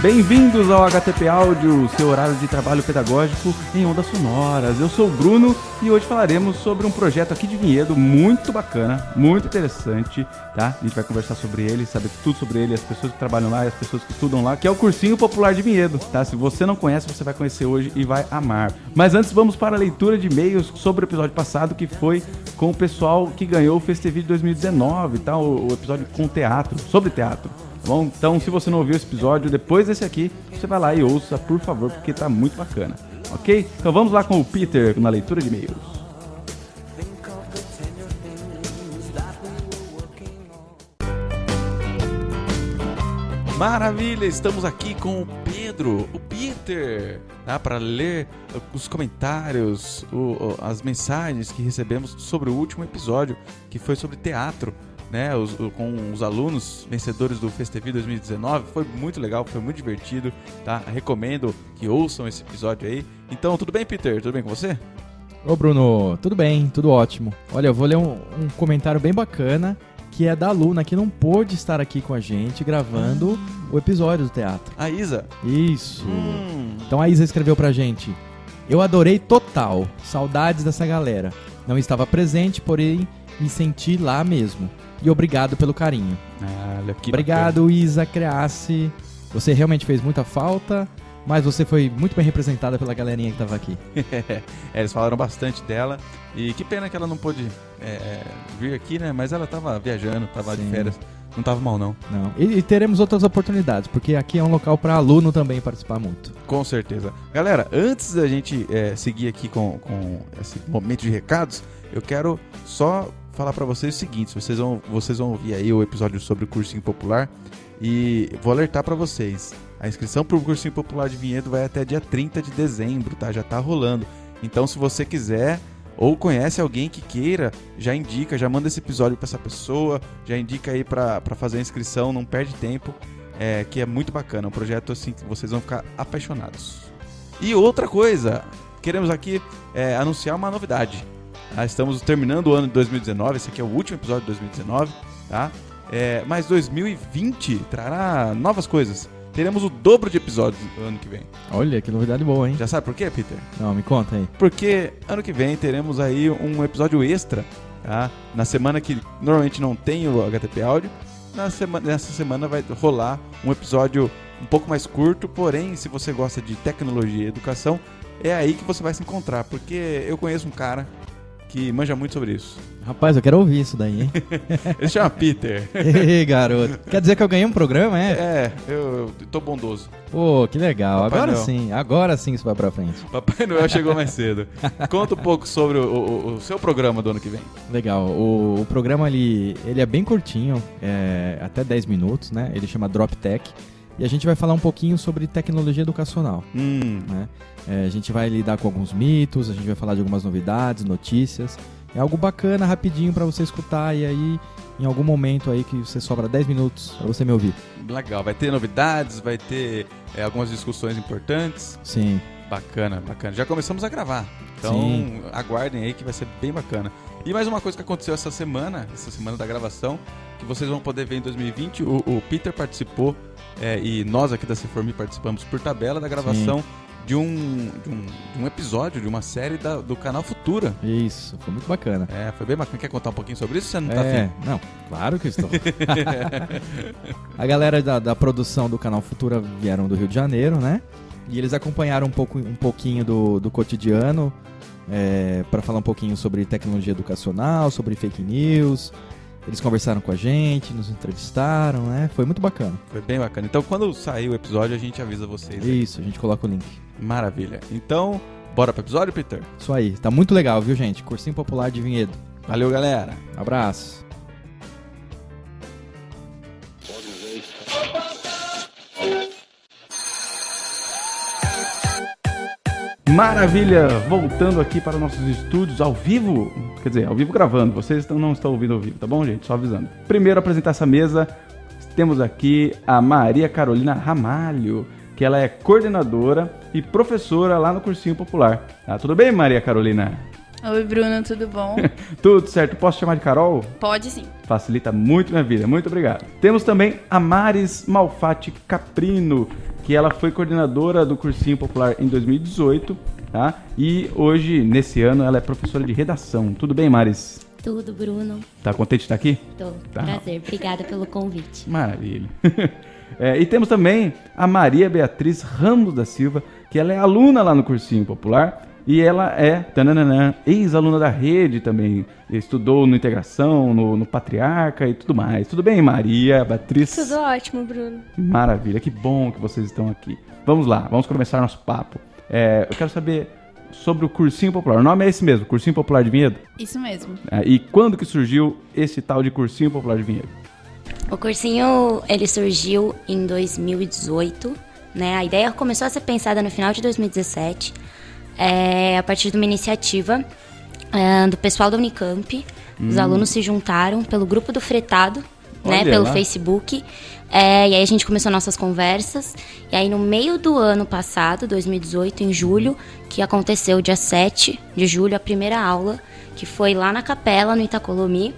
Bem-vindos ao HTP Áudio, seu horário de trabalho pedagógico em ondas sonoras. Eu sou o Bruno e hoje falaremos sobre um projeto aqui de Vinhedo muito bacana, muito interessante, tá? A gente vai conversar sobre ele, saber tudo sobre ele, as pessoas que trabalham lá e as pessoas que estudam lá, que é o Cursinho Popular de Vinhedo, tá? Se você não conhece, você vai conhecer hoje e vai amar. Mas antes, vamos para a leitura de e-mails sobre o episódio passado, que foi com o pessoal que ganhou o Festevid 2019, tá? O episódio com teatro, sobre teatro. Bom, então se você não ouviu esse episódio, depois desse aqui, você vai lá e ouça, por favor, porque tá muito bacana, ok? Então vamos lá com o Peter na leitura de e-mails. Maravilha, estamos aqui com o Pedro, o Peter, tá? Para ler os comentários, as mensagens que recebemos sobre o último episódio, que foi sobre teatro. Né, com os alunos vencedores do Festevid 2019, foi muito legal, foi muito divertido, tá? Recomendo que ouçam esse episódio aí. Então, tudo bem, Peter? Tudo bem com você? Ô, Bruno, tudo bem, tudo ótimo. Olha, eu vou ler um comentário bem bacana, que é da aluna que não pôde estar aqui com a gente gravando o episódio do teatro. A Isa? Isso. Então a Isa escreveu pra gente: eu adorei total, saudades dessa galera. Não estava presente, porém me senti lá mesmo. E obrigado pelo carinho. Olha, que obrigado, bacana. Isa Creassi. Você realmente fez muita falta, mas você foi muito bem representada pela galerinha que estava aqui. Eles falaram bastante dela. E que pena que ela não pôde vir aqui, né? Mas ela estava viajando, estava de férias. Não estava mal, não. E teremos outras oportunidades, porque aqui é um local para aluno também participar muito. Com certeza. Galera, antes da gente seguir aqui com esse momento de recados, eu quero só falar pra vocês o seguinte: vocês vão ouvir aí o episódio sobre o Cursinho Popular e vou alertar pra vocês, a inscrição pro Cursinho Popular de Vinhedo vai até dia 30 de dezembro, tá? Já tá rolando. Então, se você quiser ou conhece alguém que queira, já indica, já manda esse episódio pra essa pessoa, já indica aí pra fazer a inscrição, não perde tempo, que é muito bacana, um projeto assim que vocês vão ficar apaixonados. E outra coisa, queremos aqui anunciar uma novidade. Estamos terminando o ano de 2019, esse aqui é o último episódio de 2019, tá? Mas 2020 trará novas coisas. Teremos o dobro de episódios no ano que vem. Olha, que novidade boa, hein? Já sabe por quê, Peter? Não, me conta aí. Porque ano que vem teremos aí um episódio extra, tá? Na semana que normalmente não tem o HTP Áudio, nessa semana vai rolar um episódio um pouco mais curto, porém, se você gosta de tecnologia e educação, é aí que você vai se encontrar, porque eu conheço um cara que manja muito sobre isso. Rapaz, eu quero ouvir isso daí, hein? Ele chama Peter. Ei, garoto. Quer dizer que eu ganhei um programa, eu tô bondoso. Pô, que legal. Papai Agora sim isso vai pra frente. Papai Noel chegou mais cedo. Conta um pouco sobre o seu programa do ano que vem. Legal. O programa, ele é bem curtinho, até 10 minutos, né? Ele chama Drop Tech. E a gente vai falar um pouquinho sobre tecnologia educacional. Né? A gente vai lidar com alguns mitos, a gente vai falar de algumas novidades, notícias. É algo bacana, rapidinho para você escutar e aí, em algum momento aí que você sobra 10 minutos para você me ouvir. Legal, vai ter novidades, vai ter algumas discussões importantes. Sim. Bacana, bacana. Já começamos a gravar, então aguardem aí que vai ser bem bacana. E mais uma coisa que aconteceu essa semana da gravação, que vocês vão poder ver em 2020, o Peter participou e nós aqui da Ceformi participamos por tabela da gravação de um episódio, de uma série do canal Futura. Isso, foi muito bacana. Foi bem bacana. Quer contar um pouquinho sobre isso? Você não tá afim? Não, claro que estou. A galera da produção do canal Futura vieram do Rio de Janeiro, né? E eles acompanharam um pouquinho do cotidiano, para falar um pouquinho sobre tecnologia educacional, sobre fake news. Eles conversaram com a gente, nos entrevistaram, né? Foi muito bacana. Foi bem bacana. Então, quando sair o episódio, a gente avisa vocês. Isso, a gente coloca o link. Maravilha. Então, bora pro episódio, Peter? Isso aí. Tá muito legal, viu, gente? Cursinho Popular de Vinhedo. Valeu, galera. Abraço. Maravilha! Voltando aqui para nossos estúdios ao vivo, quer dizer, ao vivo gravando, vocês não estão ouvindo ao vivo, tá bom, gente? Só avisando. Primeiro, apresentar essa mesa, temos aqui a Maria Carolina Ramalho, que ela é coordenadora e professora lá no Cursinho Popular. Tudo bem, Maria Carolina? Oi, Bruno, tudo bom? Tudo certo. Posso chamar de Carol? Pode sim. Facilita muito minha vida. Muito obrigado. Temos também a Maris Malfatti Caprino. que ela foi coordenadora do Cursinho Popular em 2018, tá? E hoje, nesse ano, ela é professora de redação. Tudo bem, Maris? Tudo, Bruno. Tá contente de estar aqui? Tô. Tá. Prazer. Obrigada pelo convite. Maravilha. E temos também a Maria Beatriz Ramos da Silva, que ela é aluna lá no Cursinho Popular. E ela é ex-aluna da rede também. Estudou no Integração, no Patriarca e tudo mais. Tudo bem, Maria Beatriz? Tudo ótimo, Bruno. Maravilha, que bom que vocês estão aqui. Vamos lá, vamos começar nosso papo. Eu quero saber sobre o Cursinho Popular. O nome é esse mesmo, Cursinho Popular de Vinhedo? Isso mesmo. E quando que surgiu esse tal de Cursinho Popular de Vinhedo? O cursinho, ele surgiu em 2018, né? A ideia começou a ser pensada no final de 2017, a partir de uma iniciativa do pessoal da Unicamp. Os alunos se juntaram pelo grupo do Fretado, né? Pelo Facebook. E aí a gente começou nossas conversas. E aí no meio do ano passado, 2018, em julho, que aconteceu dia 7 de julho, a primeira aula, que foi lá na Capela, no Itacolomi,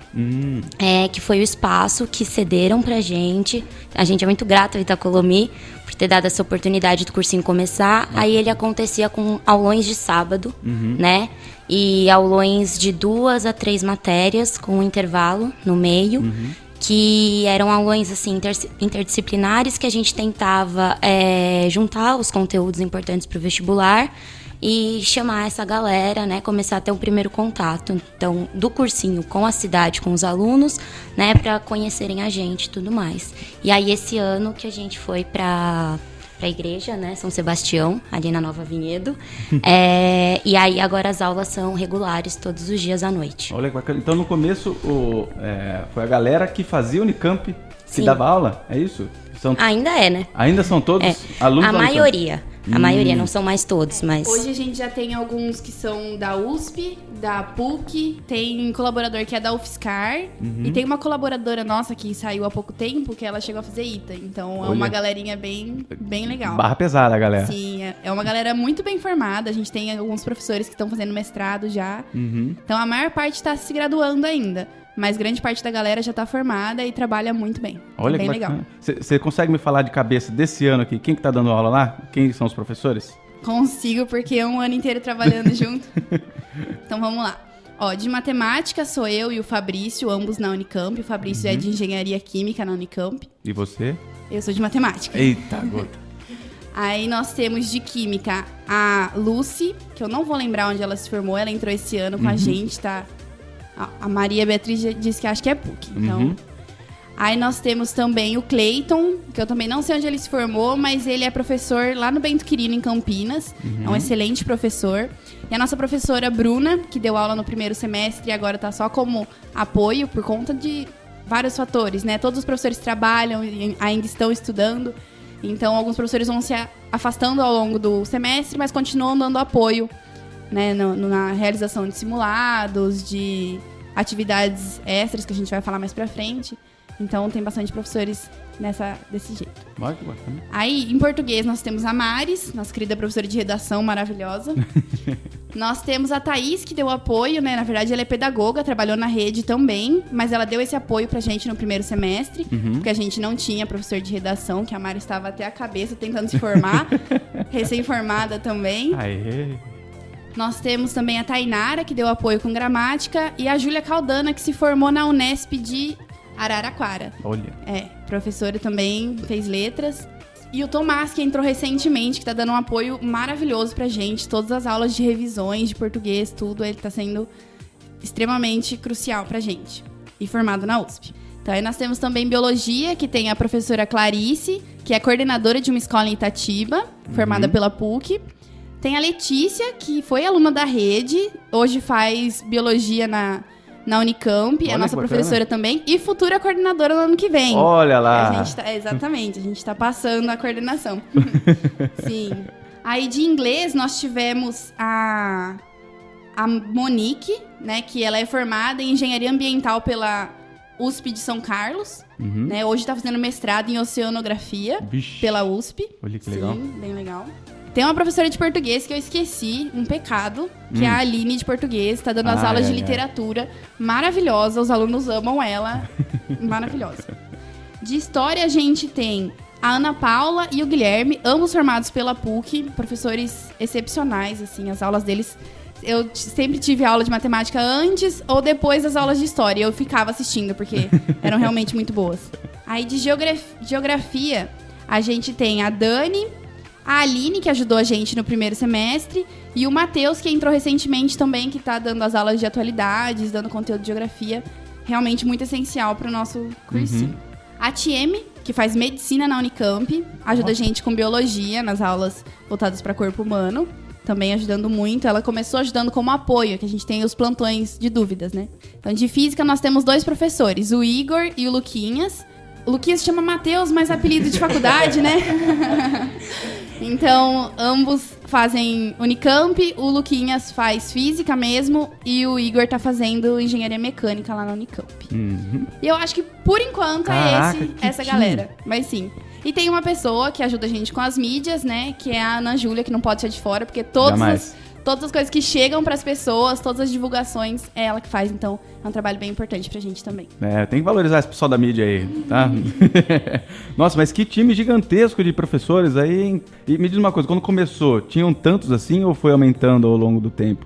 que foi o espaço que cederam pra gente. A gente é muito grato ao Itacolomi por ter dado essa oportunidade do cursinho começar. Aí ele acontecia com aulões de sábado, né? E aulões de 2 a 3 matérias, com um intervalo no meio. Que eram aulões assim, interdisciplinares, que a gente tentava juntar os conteúdos importantes para o vestibular e chamar essa galera, né, começar a ter o primeiro contato, então, do cursinho com a cidade, com os alunos, né, para conhecerem a gente e tudo mais. E aí, esse ano que a gente foi para a igreja, né, São Sebastião, ali na Nova Vinhedo, e aí agora as aulas são regulares todos os dias à noite. Olha que bacana. Então, no começo, foi a galera que fazia Unicamp que Sim. dava aula, é isso? Ainda é, né? Ainda são todos alunos a da Unicamp? maioria. A maioria, não são mais todos, mas... Hoje a gente já tem alguns que são da USP, da PUC, tem um colaborador que é da UFSCar, e tem uma colaboradora nossa que saiu há pouco tempo, que ela chegou a fazer ITA. Então é uma galerinha bem legal. Barra pesada, galera. Sim, é uma galera muito bem formada. A gente tem alguns professores que estão fazendo mestrado já. Então a maior parte está se graduando ainda. Mas grande parte da galera já está formada e trabalha muito bem. Olha bem que legal. Você consegue me falar de cabeça desse ano aqui? Quem que tá dando aula lá? Quem são os professores? Consigo, porque é um ano inteiro trabalhando junto. Então vamos lá. De matemática sou eu e o Fabrício, ambos na Unicamp. O Fabrício é de engenharia química na Unicamp. E você? Eu sou de matemática. Eita, gota. Aí nós temos de química a Lucy, que eu não vou lembrar onde ela se formou. Ela entrou esse ano com a gente, tá? A Maria Beatriz disse que acho que é PUC. Então. Aí nós temos também o Cleiton, que eu também não sei onde ele se formou, mas ele é professor lá no Bento Quirino, em Campinas. É um excelente professor. E a nossa professora Bruna, que deu aula no primeiro semestre e agora tá só como apoio por conta de vários fatores, né? Todos os professores trabalham e ainda estão estudando. Então, alguns professores vão se afastando ao longo do semestre, mas continuam dando apoio, né, na realização de simulados, de atividades extras que a gente vai falar mais pra frente. Então tem bastante professores desse jeito. Olha que bacana. Aí, em português, nós temos a Maris, nossa querida professora de redação maravilhosa. Nós temos a Thaís, que deu apoio, né? Na verdade, ela é pedagoga, trabalhou na rede também, mas ela deu esse apoio pra gente no primeiro semestre, porque a gente não tinha professor de redação, que a Maris estava até a cabeça tentando se formar, recém-formada também. Aê. Nós temos também a Tainara, que deu apoio com gramática, e a Júlia Caldana, que se formou na Unesp de Araraquara. Olha. Professora também, fez letras. E o Tomás, que entrou recentemente, que tá dando um apoio maravilhoso pra gente. Todas as aulas de revisões, de português, tudo, ele tá sendo extremamente crucial pra gente. E formado na USP. Então aí nós temos também biologia, que tem a professora Clarice, que é coordenadora de uma escola em Itatiba, formada pela PUC. Tem a Letícia, que foi aluna da rede, hoje faz biologia na Unicamp, é a nossa professora também, e futura coordenadora no ano que vem. Olha lá! Exatamente, a gente tá passando a coordenação. Sim. Aí de inglês nós tivemos a Monique, né, que ela é formada em engenharia ambiental pela USP de São Carlos, né, hoje está fazendo mestrado em oceanografia pela USP. Olha que legal. Sim, bem legal. Tem uma professora de português que eu esqueci, um pecado, que é a Aline de português, tá dando as aulas de literatura, maravilhosa, os alunos amam ela, maravilhosa. De história a gente tem a Ana Paula e o Guilherme, ambos formados pela PUC, professores excepcionais, assim, as aulas deles... Eu sempre tive aula de matemática antes ou depois das aulas de história. Eu ficava assistindo, porque eram realmente muito boas. Aí de geografia, a gente tem a Dani, a Aline, que ajudou a gente no primeiro semestre, e o Matheus, que entrou recentemente também, que tá dando as aulas de atualidades, dando conteúdo de geografia. Realmente muito essencial para o nosso cursinho. A Tieme, que faz medicina na Unicamp, ajuda a gente com biologia nas aulas voltadas para corpo humano. Também ajudando muito. Ela começou ajudando como apoio, que a gente tem os plantões de dúvidas, né? Então, de física, nós temos 2 professores, o Igor e o Luquinhas. O Luquinhas chama Matheus, mas apelido de faculdade, né? Então, ambos fazem Unicamp, o Luquinhas faz física mesmo e o Igor tá fazendo engenharia mecânica lá na Unicamp. E eu acho que, por enquanto, essa galera. Mas sim. E tem uma pessoa que ajuda a gente com as mídias, né? Que é a Ana Júlia, que não pode ser de fora, porque todas as coisas que chegam pras pessoas, todas as divulgações, é ela que faz. Então, é um trabalho bem importante pra gente também. Tem que valorizar esse pessoal da mídia aí, tá? Nossa, mas que time gigantesco de professores aí, hein? E me diz uma coisa, quando começou, tinham tantos assim ou foi aumentando ao longo do tempo?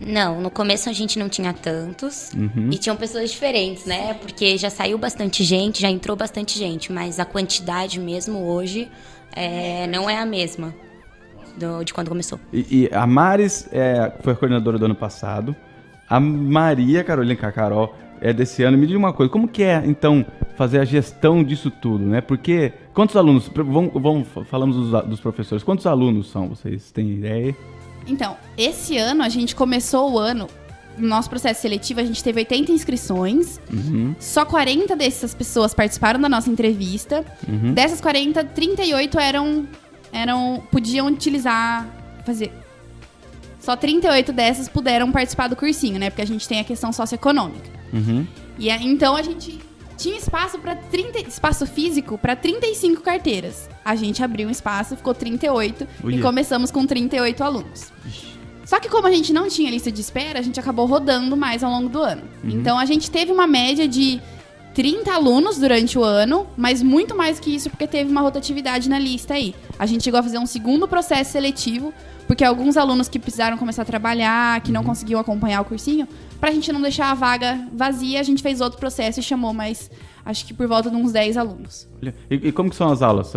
Não, no começo a gente não tinha tantos e tinham pessoas diferentes, né? Porque já saiu bastante gente, já entrou bastante gente, mas a quantidade mesmo hoje não é a mesma de quando começou. E a Maris foi a coordenadora do ano passado, a Maria Carolina, que é a Carol, é desse ano. Me diz uma coisa, como que é, então, fazer a gestão disso tudo, né? Porque, quantos alunos, falamos dos professores, quantos alunos são, vocês têm ideia? Então, esse ano, a gente começou o ano, no nosso processo seletivo, a gente teve 80 inscrições, só 40 dessas pessoas participaram da nossa entrevista. Dessas 40, 38 podiam utilizar, só 38 dessas puderam participar do cursinho, né? Porque a gente tem a questão socioeconômica. E então, a gente tinha espaço físico para 35 carteiras. A gente abriu um espaço, ficou 38 e começamos com 38 alunos. Só que como a gente não tinha lista de espera, a gente acabou rodando mais ao longo do ano. Então a gente teve uma média de 30 alunos durante o ano, mas muito mais que isso porque teve uma rotatividade na lista aí. A gente chegou a fazer um segundo processo seletivo, porque alguns alunos que precisaram começar a trabalhar, que não conseguiam acompanhar o cursinho, pra gente não deixar a vaga vazia, a gente fez outro processo e chamou mais, acho que por volta de uns 10 alunos. E como que são as aulas?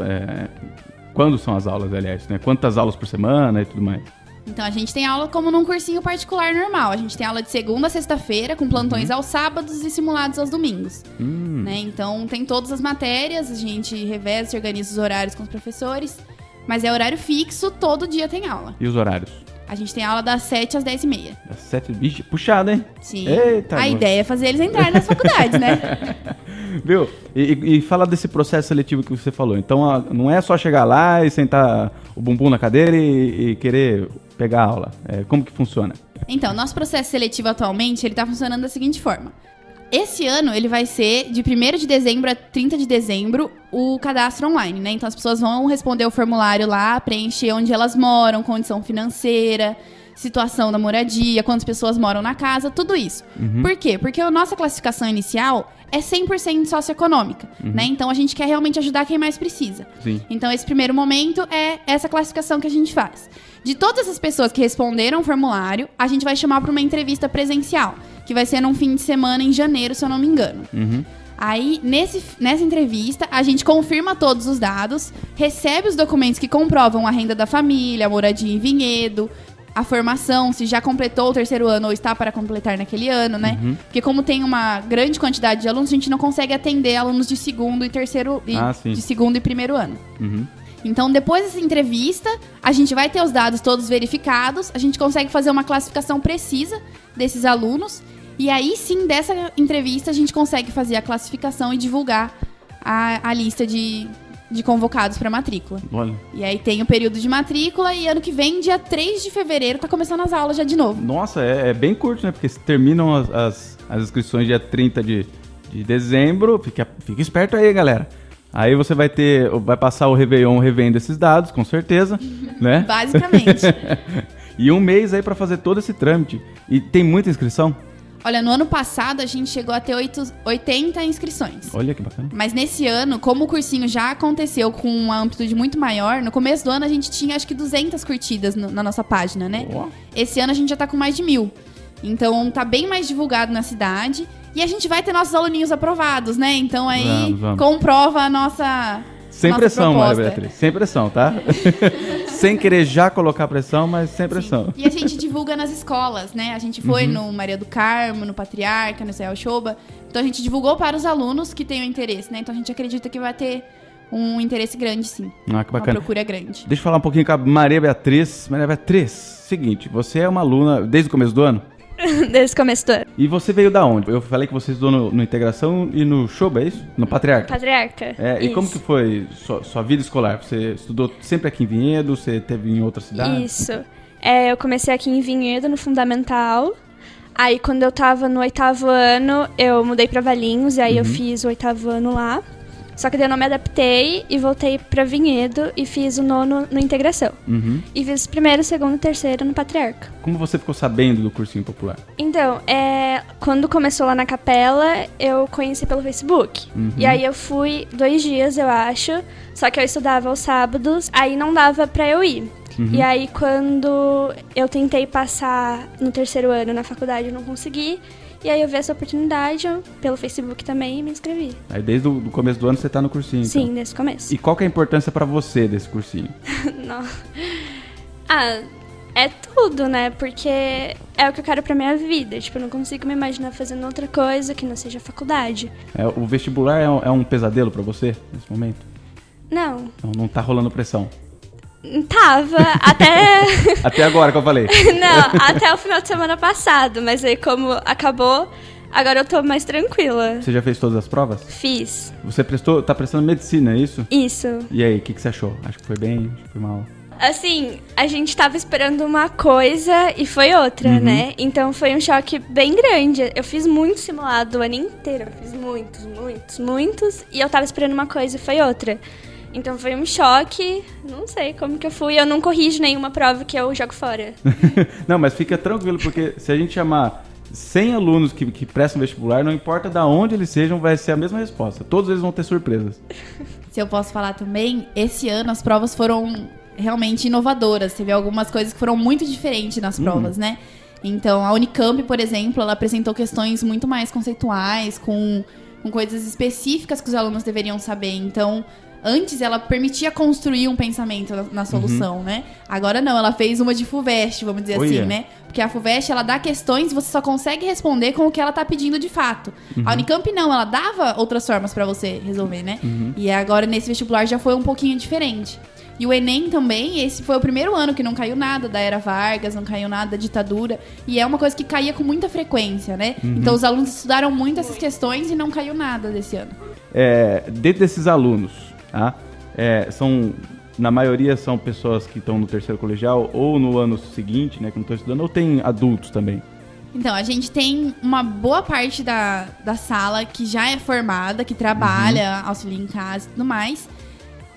Quando são as aulas, aliás, né? Quantas aulas por semana e tudo mais? Então, a gente tem aula como num cursinho particular normal. A gente tem aula de segunda a sexta-feira, com plantões aos sábados e simulados aos domingos. Né? Então, tem todas as matérias, a gente reveza e organiza os horários com os professores. Mas é horário fixo, todo dia tem aula. E os horários? A gente tem aula das 7 às 10h30. Das 7? Vixe, puxado, hein? Sim. Eita, a ideia é fazer eles entrarem nas faculdades, né? Viu? E falar desse processo seletivo que você falou. Então, não é só chegar lá e sentar o bumbum na cadeira e querer pegar a aula. Como que funciona? Então, nosso processo seletivo atualmente, ele tá funcionando da seguinte forma. Esse ano, ele vai ser de 1º de dezembro a 30 de dezembro, o cadastro online, né? Então, as pessoas vão responder o formulário lá, preencher onde elas moram, condição financeira, situação da moradia, quantas pessoas moram na casa, tudo isso. Por quê? Porque a nossa classificação inicial é 100% socioeconômica, né? Então, a gente quer realmente ajudar quem mais precisa. Sim. Então, esse primeiro momento é essa classificação que a gente faz. De todas as pessoas que responderam o formulário, a gente vai chamar para uma entrevista presencial, que vai ser num fim de semana em janeiro, se eu não me engano. Aí, nessa entrevista, a gente confirma todos os dados, recebe os documentos que comprovam a renda da família, a moradia em vinhedo, a formação, se já completou o 3º ano ou está para completar naquele ano, né? Porque como tem uma grande quantidade de alunos, a gente não consegue atender alunos de segundo e terceiro de segundo e 1º ano. Então, depois dessa entrevista, a gente vai ter os dados todos verificados, a gente consegue fazer uma classificação precisa desses alunos, e aí sim, dessa entrevista, a gente consegue fazer a classificação e divulgar a lista de convocados para matrícula. Olha. E aí tem o período de matrícula e ano que vem, dia 3 de fevereiro, tá começando as aulas já de novo. Nossa, é bem curto, né? Porque terminam as inscrições dia 30 de dezembro. Fica esperto aí, galera. Aí você vai passar o Réveillon revendo esses dados, com certeza, né? Basicamente. E um mês aí para fazer todo esse trâmite. E tem muita inscrição? Olha, no ano passado a gente chegou a ter 80 inscrições. Olha que bacana. Mas nesse ano, como o cursinho já aconteceu com uma amplitude muito maior, no começo do ano a gente tinha acho que 200 curtidas na nossa página, né? Boa. Esse ano a gente já tá com mais de 1.000. Então tá bem mais divulgado na cidade. E a gente vai ter nossos aluninhos aprovados, né? Então aí Vamos. comprova a nossa Sem nossa pressão, proposta. Maria Beatriz. Sem pressão, tá? Sem querer já colocar pressão, mas sem pressão. E a gente divulga nas escolas, né? A gente foi no Maria do Carmo, no Patriarca, no Israel Shoba. Então a gente divulgou para os alunos que tenham interesse, né? Então a gente acredita que vai ter um interesse grande, sim. Ah, que bacana. Uma procura grande. Deixa eu falar um pouquinho com a Maria Beatriz. Maria Beatriz, seguinte, você é uma aluna desde o começo do ano? Desde o começo do ano. E você veio da onde? Eu falei que você estudou no Integração e no Shoba, é isso? No Patriarca? Patriarca. E Isso. como que foi sua vida escolar? Você estudou sempre aqui em Vinhedo? Você teve em outra cidade? Isso. Eu comecei aqui em Vinhedo, no Fundamental. Aí, quando eu tava no 8º ano, eu mudei pra Valinhos. E aí, eu fiz o 8º ano lá. Só que daí eu não me adaptei e voltei pra Vinhedo e fiz o 9º no Integração. E fiz o 1º, 2º e 3º no Patriarca. Como você ficou sabendo do cursinho popular? Então, quando começou lá na capela, eu conheci pelo Facebook. E aí eu fui 2 dias, eu acho. Só que eu estudava aos sábados, aí não dava pra eu ir. E aí, quando eu tentei passar no 3º ano na faculdade, eu não consegui. E aí eu vi essa oportunidade pelo Facebook também e me inscrevi. Aí desde o começo do ano você tá no cursinho, então. Sim, desde o começo. E qual que é a importância pra você desse cursinho? Não. É tudo, né? Porque é o que eu quero pra minha vida. Tipo, eu não consigo me imaginar fazendo outra coisa que não seja faculdade. O vestibular é um pesadelo pra você nesse momento? Não. Então não tá rolando pressão. Tava até... Até agora que eu falei. Não, até o final de semana passado. Mas aí como acabou, agora eu tô mais tranquila. Você já fez todas as provas? Fiz. Você tá prestando medicina, é isso? Isso. E aí, o que você achou? Acho que foi bem, acho que foi mal. Assim, a gente tava esperando uma coisa e foi outra, né? Então foi um choque bem grande. Eu fiz muito simulado o ano inteiro. Eu fiz muitos. E eu tava esperando uma coisa e foi outra. Então foi um choque, não sei como que eu fui. Eu não corrijo nenhuma prova que eu jogo fora. Não, mas fica tranquilo, porque se a gente chamar 100 alunos que prestam vestibular, não importa de onde eles sejam, vai ser a mesma resposta. Todos eles vão ter surpresas. Se eu posso falar também, esse ano as provas foram realmente inovadoras. Teve algumas coisas que foram muito diferentes nas provas, né? Então, a Unicamp, por exemplo, ela apresentou questões muito mais conceituais, com coisas específicas que os alunos deveriam saber. Então, antes ela permitia construir um pensamento na solução, né? Agora não, ela fez uma de FUVEST, vamos dizer assim, né? Porque a FUVEST, ela dá questões e você só consegue responder com o que ela tá pedindo de fato. A Unicamp não, ela dava outras formas pra você resolver, né? E agora nesse vestibular já foi um pouquinho diferente. E o Enem também, esse foi o primeiro ano que não caiu nada da Era Vargas, não caiu nada da ditadura. E é uma coisa que caía com muita frequência, né? Então os alunos estudaram muito essas questões e não caiu nada desse ano. Dentro desses alunos, tá? Na maioria são pessoas que estão no 3º colegial ou no ano seguinte, né, que não estão estudando, ou tem adultos também? Então, a gente tem uma boa parte da sala que já é formada, que trabalha, auxilia em casa e tudo mais.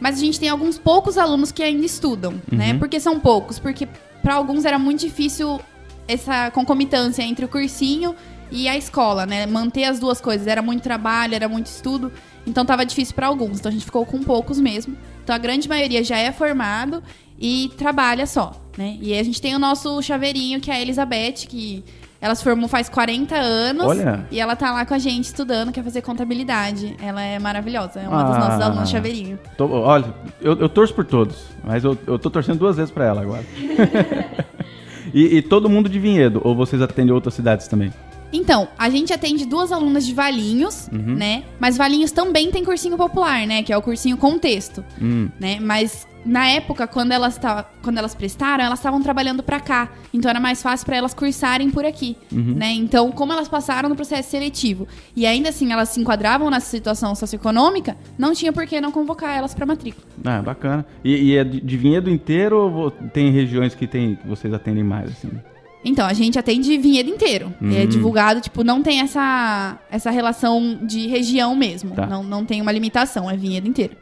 Mas a gente tem alguns poucos alunos que ainda estudam, né? Por que são poucos? Porque para alguns era muito difícil essa concomitância entre o cursinho e a escola, né? Manter as duas coisas. Era muito trabalho, era muito estudo. Então tava difícil para alguns. Então a gente ficou com poucos mesmo. Então a grande maioria já é formado e trabalha só, né? E aí a gente tem o nosso chaveirinho, que é a Elizabeth, que ela se formou faz 40 anos. Olha. E ela tá lá com a gente estudando, quer fazer contabilidade. Ela é maravilhosa, é uma dos nossos alunos chaveirinho. Olha, eu torço por todos, mas eu tô torcendo 2 vezes pra ela agora. E todo mundo de Vinhedo, ou vocês atendem outras cidades também? Então, a gente atende 2 alunas de Valinhos, né? Mas Valinhos também tem cursinho popular, né? Que é o cursinho Contexto, né? Mas na época, quando elas prestaram, elas estavam trabalhando pra cá. Então era mais fácil pra elas cursarem por aqui, né? Então, como elas passaram no processo seletivo e ainda assim elas se enquadravam nessa situação socioeconômica, não tinha por que não convocar elas pra matrícula. Ah, bacana. E é de Vinhedo inteiro ou tem regiões que vocês atendem mais, assim? Então, a gente atende Vinhedo inteiro. É divulgado, tipo, não tem essa relação de região mesmo. Tá. Não tem uma limitação, é Vinhedo inteiro.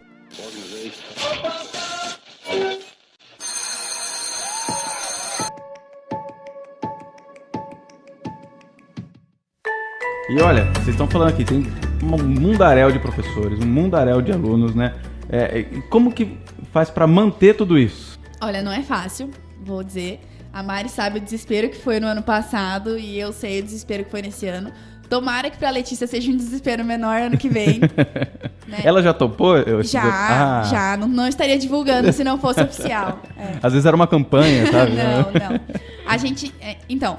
E olha, vocês estão falando aqui, tem um mundaréu de professores, um mundaréu de alunos, né? Como que faz para manter tudo isso? Olha, não é fácil, vou dizer. A Mari sabe o desespero que foi no ano passado e eu sei o desespero que foi nesse ano. Tomara que pra Letícia seja um desespero menor ano que vem. Né? Ela já topou? Já. Não estaria divulgando se não fosse oficial. Às vezes era uma campanha, sabe? Não. A gente... Então,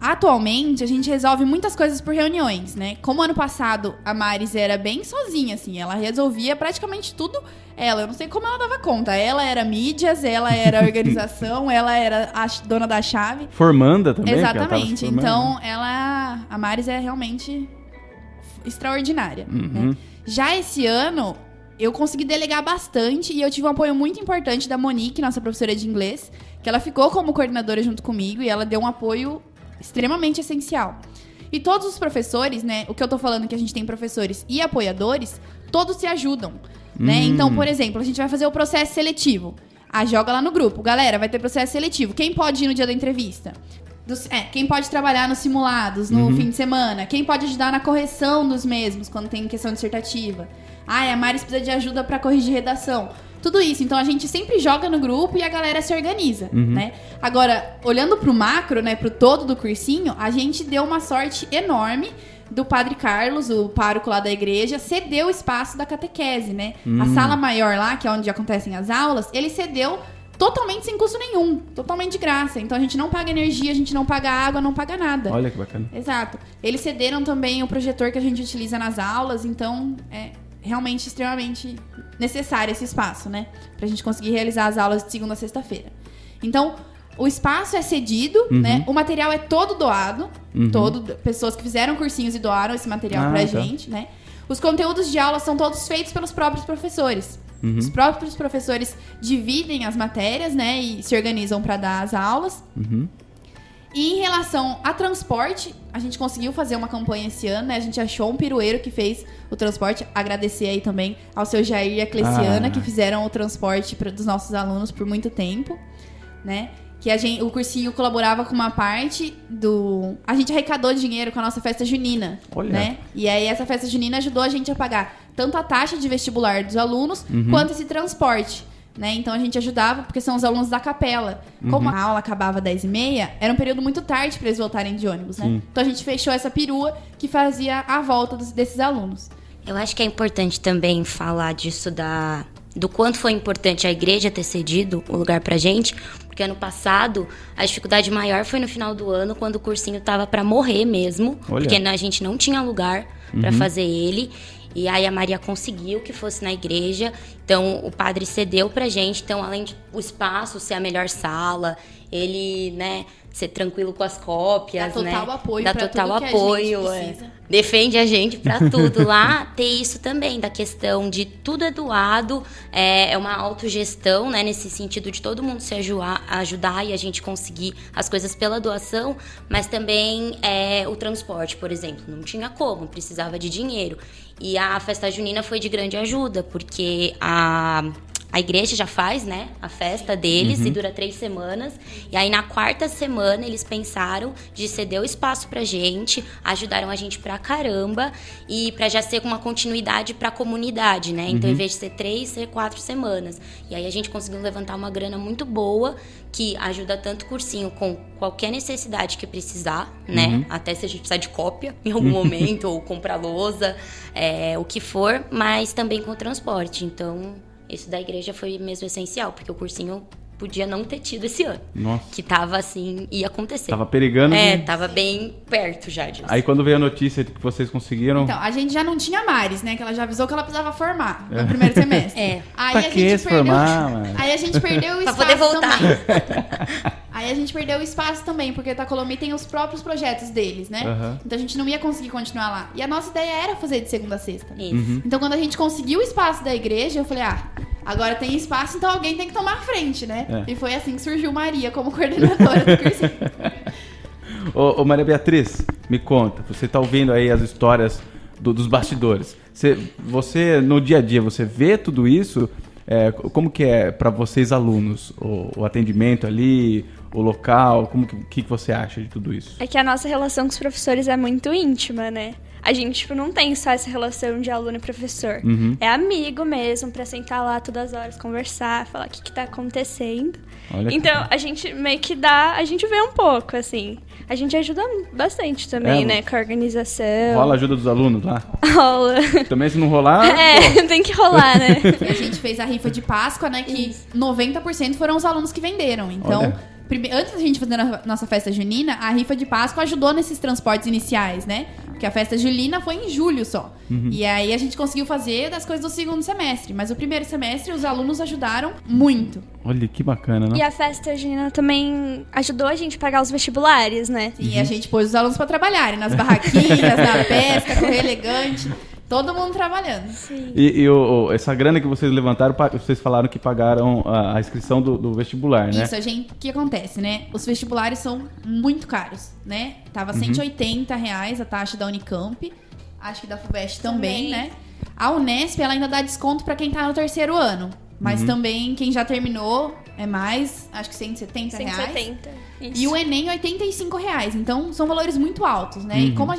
atualmente, a gente resolve muitas coisas por reuniões, né? Como ano passado a Maris era bem sozinha, assim. Ela resolvia praticamente tudo ela. Eu não sei como ela dava conta. Ela era mídias, ela era organização, ela era a dona da chave. Formanda também? Exatamente. Então, a Maris é realmente extraordinária. Né? Já esse ano, eu consegui delegar bastante e eu tive um apoio muito importante da Monique, nossa professora de inglês, que ela ficou como coordenadora junto comigo e ela deu um apoio extremamente essencial. E todos os professores, né, o que eu tô falando que a gente tem professores e apoiadores, todos se ajudam, né? Então, por exemplo, a gente vai fazer o processo seletivo. Joga lá no grupo. Galera, vai ter processo seletivo. Quem pode ir no dia da entrevista? Quem pode trabalhar nos simulados no fim de semana? Quem pode ajudar na correção dos mesmos, quando tem questão dissertativa? A Maris precisa de ajuda para corrigir redação. Tudo isso. Então, a gente sempre joga no grupo e a galera se organiza, né? Agora, olhando pro macro, né, pro todo do cursinho, a gente deu uma sorte enorme do Padre Carlos, o pároco lá da igreja, cedeu o espaço da catequese, né? A sala maior lá, que é onde acontecem as aulas, ele cedeu totalmente sem custo nenhum, totalmente de graça. Então, a gente não paga energia, a gente não paga água, não paga nada. Olha que bacana. Exato. Eles cederam também o projetor que a gente utiliza nas aulas, então realmente extremamente necessário esse espaço, né? Pra gente conseguir realizar as aulas de segunda a sexta-feira. Então, o espaço é cedido, né? O material é todo doado. Pessoas que fizeram cursinhos e doaram esse material pra gente, né? Os conteúdos de aula são todos feitos pelos próprios professores. Os próprios professores dividem as matérias, né? E se organizam pra dar as aulas. E em relação a transporte, a gente conseguiu fazer uma campanha esse ano, né? A gente achou um pirueiro que fez o transporte. Agradecer aí também ao seu Jair e a Cleciana, que fizeram o transporte dos nossos alunos por muito tempo, né? Que o cursinho colaborava com uma parte do... A gente arrecadou dinheiro com a nossa festa junina, né? E aí essa festa junina ajudou a gente a pagar tanto a taxa de vestibular dos alunos, quanto esse transporte. Né? Então a gente ajudava, porque são os alunos da capela. Como a aula acabava às 10h30, era um período muito tarde para eles voltarem de ônibus, né? Então a gente fechou essa perua que fazia a volta desses alunos. Eu acho que é importante também falar disso do quanto foi importante a igreja ter cedido o lugar pra gente, porque ano passado a dificuldade maior foi no final do ano, quando o cursinho tava para morrer mesmo, porque a gente não tinha lugar para fazer ele. E aí a Maria conseguiu que fosse na igreja, então o padre cedeu pra gente, então além de o espaço ser a melhor sala, ele, né, ser tranquilo com as cópias, dá total apoio dá pra total tudo apoio, que a gente precisa. Defende a gente pra tudo lá, ter isso também, da questão de tudo é doado, é uma autogestão, né, nesse sentido de todo mundo se ajudar e a gente conseguir as coisas pela doação, mas também o transporte, por exemplo, não tinha como, precisava de dinheiro. E a festa junina foi de grande ajuda, porque a igreja já faz, né, a festa deles e dura 3 semanas. E aí, na 4ª semana, eles pensaram de ceder o espaço pra gente, ajudaram a gente pra caramba e pra já ser uma continuidade pra comunidade, né? Então, em vez de ser 3, ser 4 semanas. E aí, a gente conseguiu levantar uma grana muito boa, que ajuda tanto o cursinho com qualquer necessidade que precisar, né? Até se a gente precisar de cópia em algum momento, ou comprar lousa, o que for, mas também com o transporte. Então, isso da igreja foi mesmo essencial, porque o cursinho podia não ter tido esse ano. Nossa. Que tava assim, ia acontecer. Tava perigando. Tava bem perto já disso. Aí quando veio a notícia de que vocês conseguiram... Então, a gente já não tinha Maris, né? Que ela já avisou que ela precisava formar no primeiro semestre. Aí pra que se formar, mano? Aí a gente perdeu o espaço pra poder voltar. também. Aí a gente perdeu o espaço também, porque a Itacolomi tem os próprios projetos deles, né? Então a gente não ia conseguir continuar lá. E a nossa ideia era fazer de segunda a sexta. Isso. Então quando a gente conseguiu o espaço da igreja, eu falei, agora tem espaço, então alguém tem que tomar a frente, né? E foi assim que surgiu Maria como coordenadora do cursinho. Ô Maria Beatriz, me conta, você tá ouvindo aí as histórias dos bastidores. Você, no dia a dia, você vê tudo isso? Como que é para vocês alunos? O atendimento ali, o local? O que você acha de tudo isso? É que a nossa relação com os professores é muito íntima, né? A gente, tipo, não tem só essa relação de aluno e professor. É amigo mesmo, pra sentar lá todas as horas, conversar, falar o que tá acontecendo. Olha então, a gente meio que a gente vê um pouco, assim. A gente ajuda bastante também, né? Com a organização. Rola a ajuda dos alunos lá? Rola. Também se não rolar... tem que rolar, né? A gente fez a rifa de Páscoa, né? Que 90% foram os alunos que venderam. Então... Antes da gente fazer a nossa festa junina, a rifa de Páscoa ajudou nesses transportes iniciais, né? Porque a festa julina foi em julho só. E aí a gente conseguiu fazer das coisas do segundo semestre. Mas o primeiro semestre, os alunos ajudaram muito. Olha, que bacana, né? E a festa junina também ajudou a gente a pagar os vestibulares, né? E a gente pôs os alunos pra trabalharem nas barraquinhas, na pesca, correr elegante. Todo mundo trabalhando. Sim. E essa grana que vocês levantaram, vocês falaram que pagaram a inscrição do vestibular, né? Isso, o que acontece, né? Os vestibulares são muito caros, né? Tava R$180 a taxa da Unicamp, acho que da FUVEST também, né? A Unesp, ela ainda dá desconto pra quem tá no terceiro ano. Mas também, quem já terminou, é mais, acho que R$170. 170, isso. E o Enem, R$85. Então, são valores muito altos, né? E como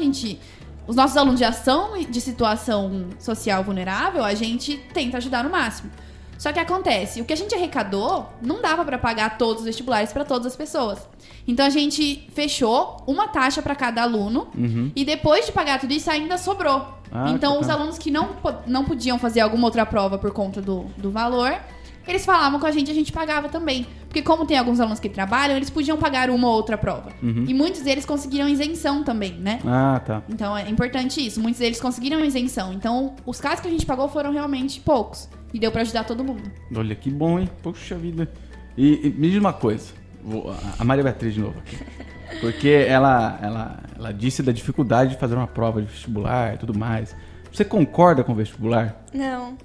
os nossos alunos já são de situação social vulnerável, a gente tenta ajudar no máximo. Só que acontece, o que a gente arrecadou não dava pra pagar todos os vestibulares pra todas as pessoas. Então a gente fechou uma taxa pra cada aluno e depois de pagar tudo isso ainda sobrou. Então os alunos que não podiam fazer alguma outra prova por conta do valor, eles falavam com a gente pagava também. Porque como tem alguns alunos que trabalham, eles podiam pagar uma ou outra prova. E muitos deles conseguiram isenção também, né? Tá. Então é importante isso. Muitos deles conseguiram isenção. Então os casos que a gente pagou foram realmente poucos. E deu pra ajudar todo mundo. Olha, que bom, hein? Poxa vida. E me diz uma coisa. A Maria Beatriz de novo aqui. Porque ela disse da dificuldade de fazer uma prova de vestibular e tudo mais. Você concorda com o vestibular? Não.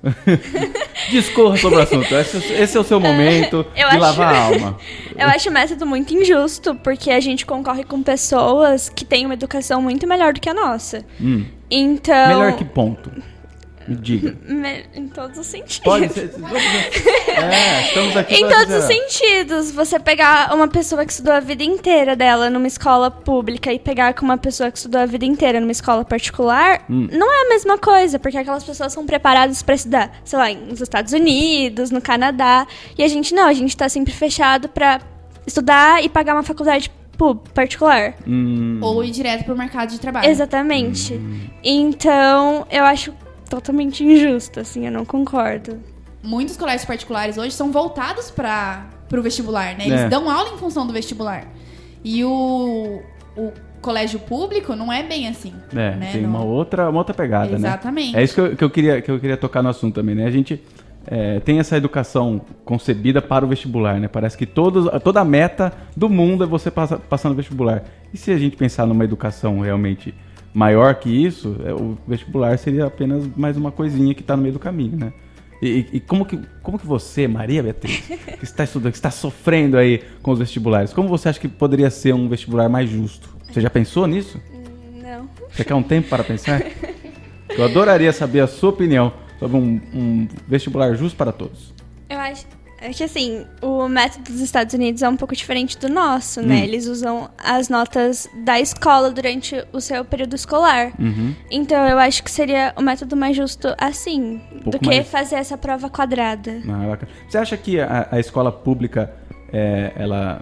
Discorra sobre o assunto. Esse é o seu momento de lavar a alma. Eu acho o método muito injusto, porque a gente concorre com pessoas que têm uma educação muito melhor do que a nossa. Então... Melhor que ponto? Me diga. Em todos os sentidos. Pode ser. Estamos aqui em todos os sentidos. Você pegar uma pessoa que estudou a vida inteira dela numa escola pública e pegar com uma pessoa que estudou a vida inteira numa escola particular, não é a mesma coisa, porque aquelas pessoas são preparadas pra estudar, sei lá, nos Estados Unidos, no Canadá, e a gente não, a gente tá sempre fechado pra estudar e pagar uma faculdade particular. Ou ir direto pro mercado de trabalho. Exatamente. Então, eu acho totalmente injusto, assim, eu não concordo. Muitos colégios particulares hoje são voltados pro vestibular, né? Eles dão aula em função do vestibular. E o colégio público não é bem assim. Né? Tem uma outra pegada, Exatamente. né? É isso que eu queria tocar no assunto também, né? A gente tem essa educação concebida para o vestibular, né? Parece que toda a meta do mundo é você passar no vestibular. E se a gente pensar numa educação realmente maior que isso, o vestibular seria apenas mais uma coisinha que está no meio do caminho, né? E como que você, Maria Beatriz, que está estudando, que está sofrendo aí com os vestibulares, como você acha que poderia ser um vestibular mais justo? Você já pensou nisso? Não. Você quer um tempo para pensar? Eu adoraria saber a sua opinião sobre um vestibular justo para todos. Eu acho que, assim, o método dos Estados Unidos é um pouco diferente do nosso, né? Eles usam as notas da escola durante o seu período escolar. Então, eu acho que seria o método mais justo assim, do que fazer essa prova quadrada. Você acha que a escola pública, ela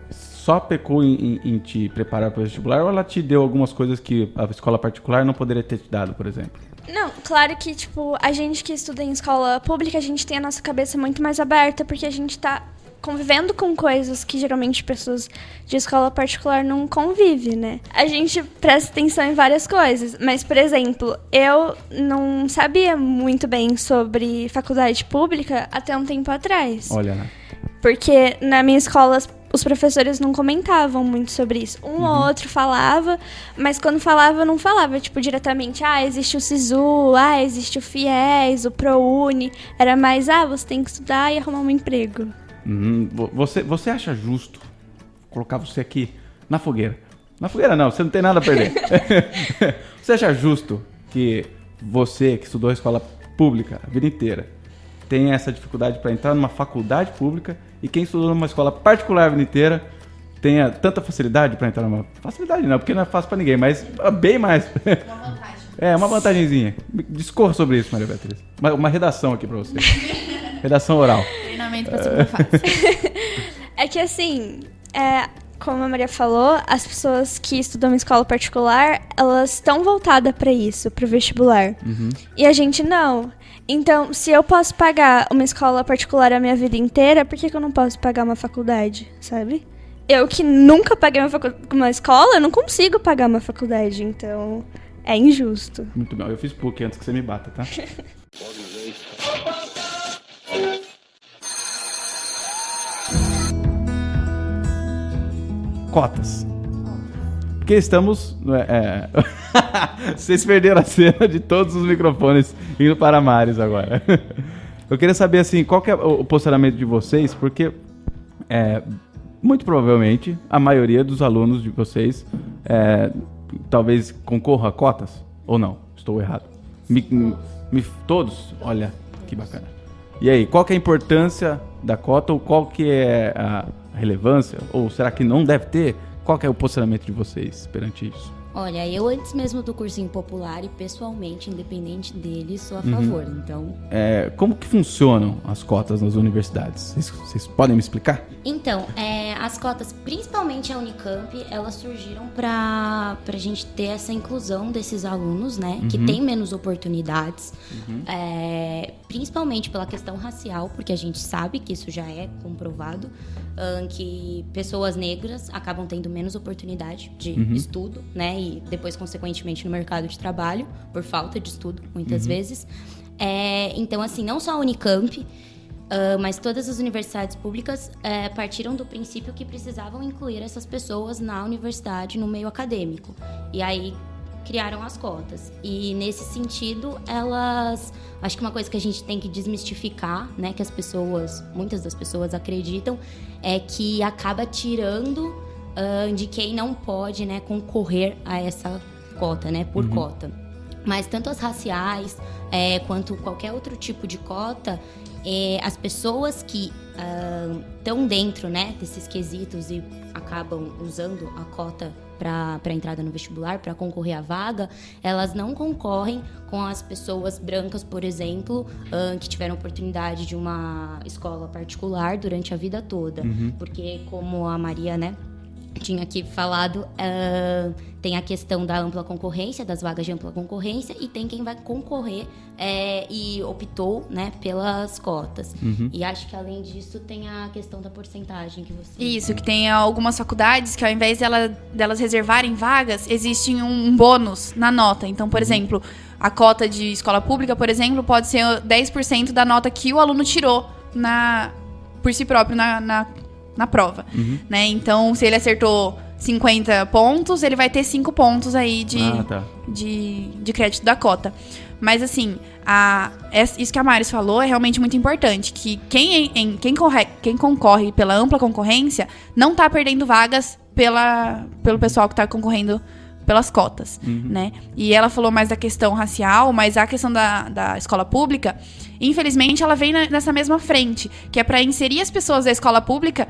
só pecou em te preparar para o vestibular, ou ela te deu algumas coisas que a escola particular não poderia ter te dado, por exemplo? Não, claro que, tipo, a gente que estuda em escola pública, a gente tem a nossa cabeça muito mais aberta, porque a gente tá convivendo com coisas que geralmente pessoas de escola particular não convivem, né? A gente presta atenção em várias coisas, mas, por exemplo, eu não sabia muito bem sobre faculdade pública até um tempo atrás. Olha, né? Porque na minha escola os professores não comentavam muito sobre isso. Um ou outro falava, mas quando falava, não falava, tipo, diretamente, existe o SISU, existe o FIES, o ProUni. Era mais, você tem que estudar e arrumar um emprego. Você acha justo colocar você aqui na fogueira? Na fogueira não, você não tem nada a perder. Você acha justo que você, que estudou a escola pública a vida inteira, tem essa dificuldade para entrar numa faculdade pública, e quem estudou numa escola particular a vida inteira tenha tanta facilidade para entrar numa... Facilidade não, porque não é fácil para ninguém, mas bem mais. Uma vantagem. Uma vantagenzinha. Discorra sobre isso, Maria Beatriz. Uma redação aqui para você. Redação oral. Treinamento para segunda fase. É que assim, como a Maria falou, as pessoas que estudam em escola particular, elas estão voltadas para isso, para o vestibular. E a gente não. Então, se eu posso pagar uma escola particular a minha vida inteira, por que eu não posso pagar uma faculdade, sabe? Eu que nunca paguei uma escola, eu não consigo pagar uma faculdade, então é injusto. Muito bem, eu fiz PUC antes que você me bata, tá? Cotas. Porque estamos... Vocês perderam a cena de todos os microfones indo para a Maris agora. Eu queria saber, assim, qual que é o posicionamento de vocês, porque muito provavelmente a maioria dos alunos de vocês talvez concorra a cotas, ou não? Estou errado. Todos? Olha, que bacana. E aí, qual que é a importância da cota, ou qual que é a relevância, ou será que não deve ter? Qual que é o posicionamento de vocês perante isso? Olha, eu antes mesmo do cursinho popular e pessoalmente, independente dele, sou a favor, então... Como que funcionam as cotas nas universidades? Vocês podem me explicar? Então, as cotas, principalmente a Unicamp, elas surgiram pra gente ter essa inclusão desses alunos, né? Que têm menos oportunidades, principalmente pela questão racial, porque a gente sabe que isso já é comprovado, que pessoas negras acabam tendo menos oportunidade de estudo, né? E depois, consequentemente, no mercado de trabalho, por falta de estudo, muitas vezes. Então, assim, não só a Unicamp, mas todas as universidades públicas partiram do princípio que precisavam incluir essas pessoas na universidade, no meio acadêmico. E aí criaram as cotas. E nesse sentido, elas... Acho que uma coisa que a gente tem que desmistificar, né, que muitas das pessoas acreditam, é que acaba tirando de quem não pode, né, concorrer a essa cota, né, por cota. Mas tanto as raciais quanto qualquer outro tipo de cota, as pessoas que estão dentro, né, desses quesitos e acabam usando a cota para entrada no vestibular, para concorrer à vaga, elas não concorrem com as pessoas brancas, por exemplo, que tiveram oportunidade de uma escola particular durante a vida toda. Porque, como a Maria, né, tinha aqui falado, tem a questão da ampla concorrência, das vagas de ampla concorrência, e tem quem vai concorrer e optou, né, pelas cotas. E acho que, além disso, tem a questão da porcentagem que você... Isso, que tem algumas faculdades que, ao invés delas reservarem vagas, existe um bônus na nota. Então, por exemplo, a cota de escola pública, por exemplo, pode ser 10% da nota que o aluno tirou por si próprio na prova, né? Então, se ele acertou 50 pontos, ele vai ter 5 pontos aí de crédito da cota. Mas, assim, isso que a Maris falou é realmente muito importante, que quem concorre pela ampla concorrência não tá perdendo vagas pelo pessoal que tá concorrendo pelas cotas, né? E ela falou mais da questão racial, mas a questão da escola pública, infelizmente, ela vem nessa mesma frente, que é para inserir as pessoas da escola pública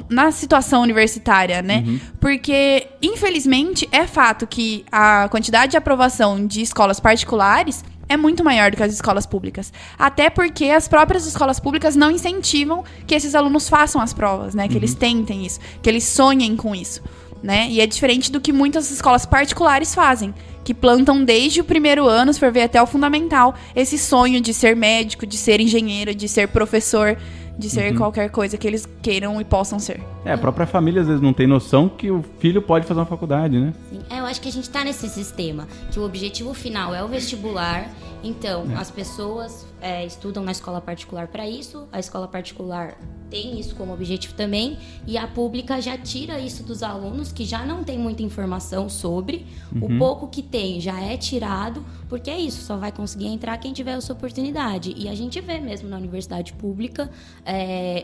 na situação universitária, né? Porque, infelizmente, é fato que a quantidade de aprovação de escolas particulares é muito maior do que as escolas públicas. Até porque as próprias escolas públicas não incentivam que esses alunos façam as provas, né? Que eles tentem isso, que eles sonhem com isso, né? E é diferente do que muitas escolas particulares fazem, que plantam desde o primeiro ano, se for ver até o fundamental, esse sonho de ser médico, de ser engenheiro, de ser professor, de ser qualquer coisa que eles queiram e possam ser. A própria família às vezes não tem noção que o filho pode fazer uma faculdade, né? Sim. Eu acho que a gente tá nesse sistema, que o objetivo final é o vestibular. Então, as pessoas estudam na escola particular para isso, a escola particular tem isso como objetivo também, e a pública já tira isso dos alunos que já não tem muita informação sobre, o pouco que tem já é tirado, porque é isso, só vai conseguir entrar quem tiver a sua oportunidade. E a gente vê mesmo na universidade pública,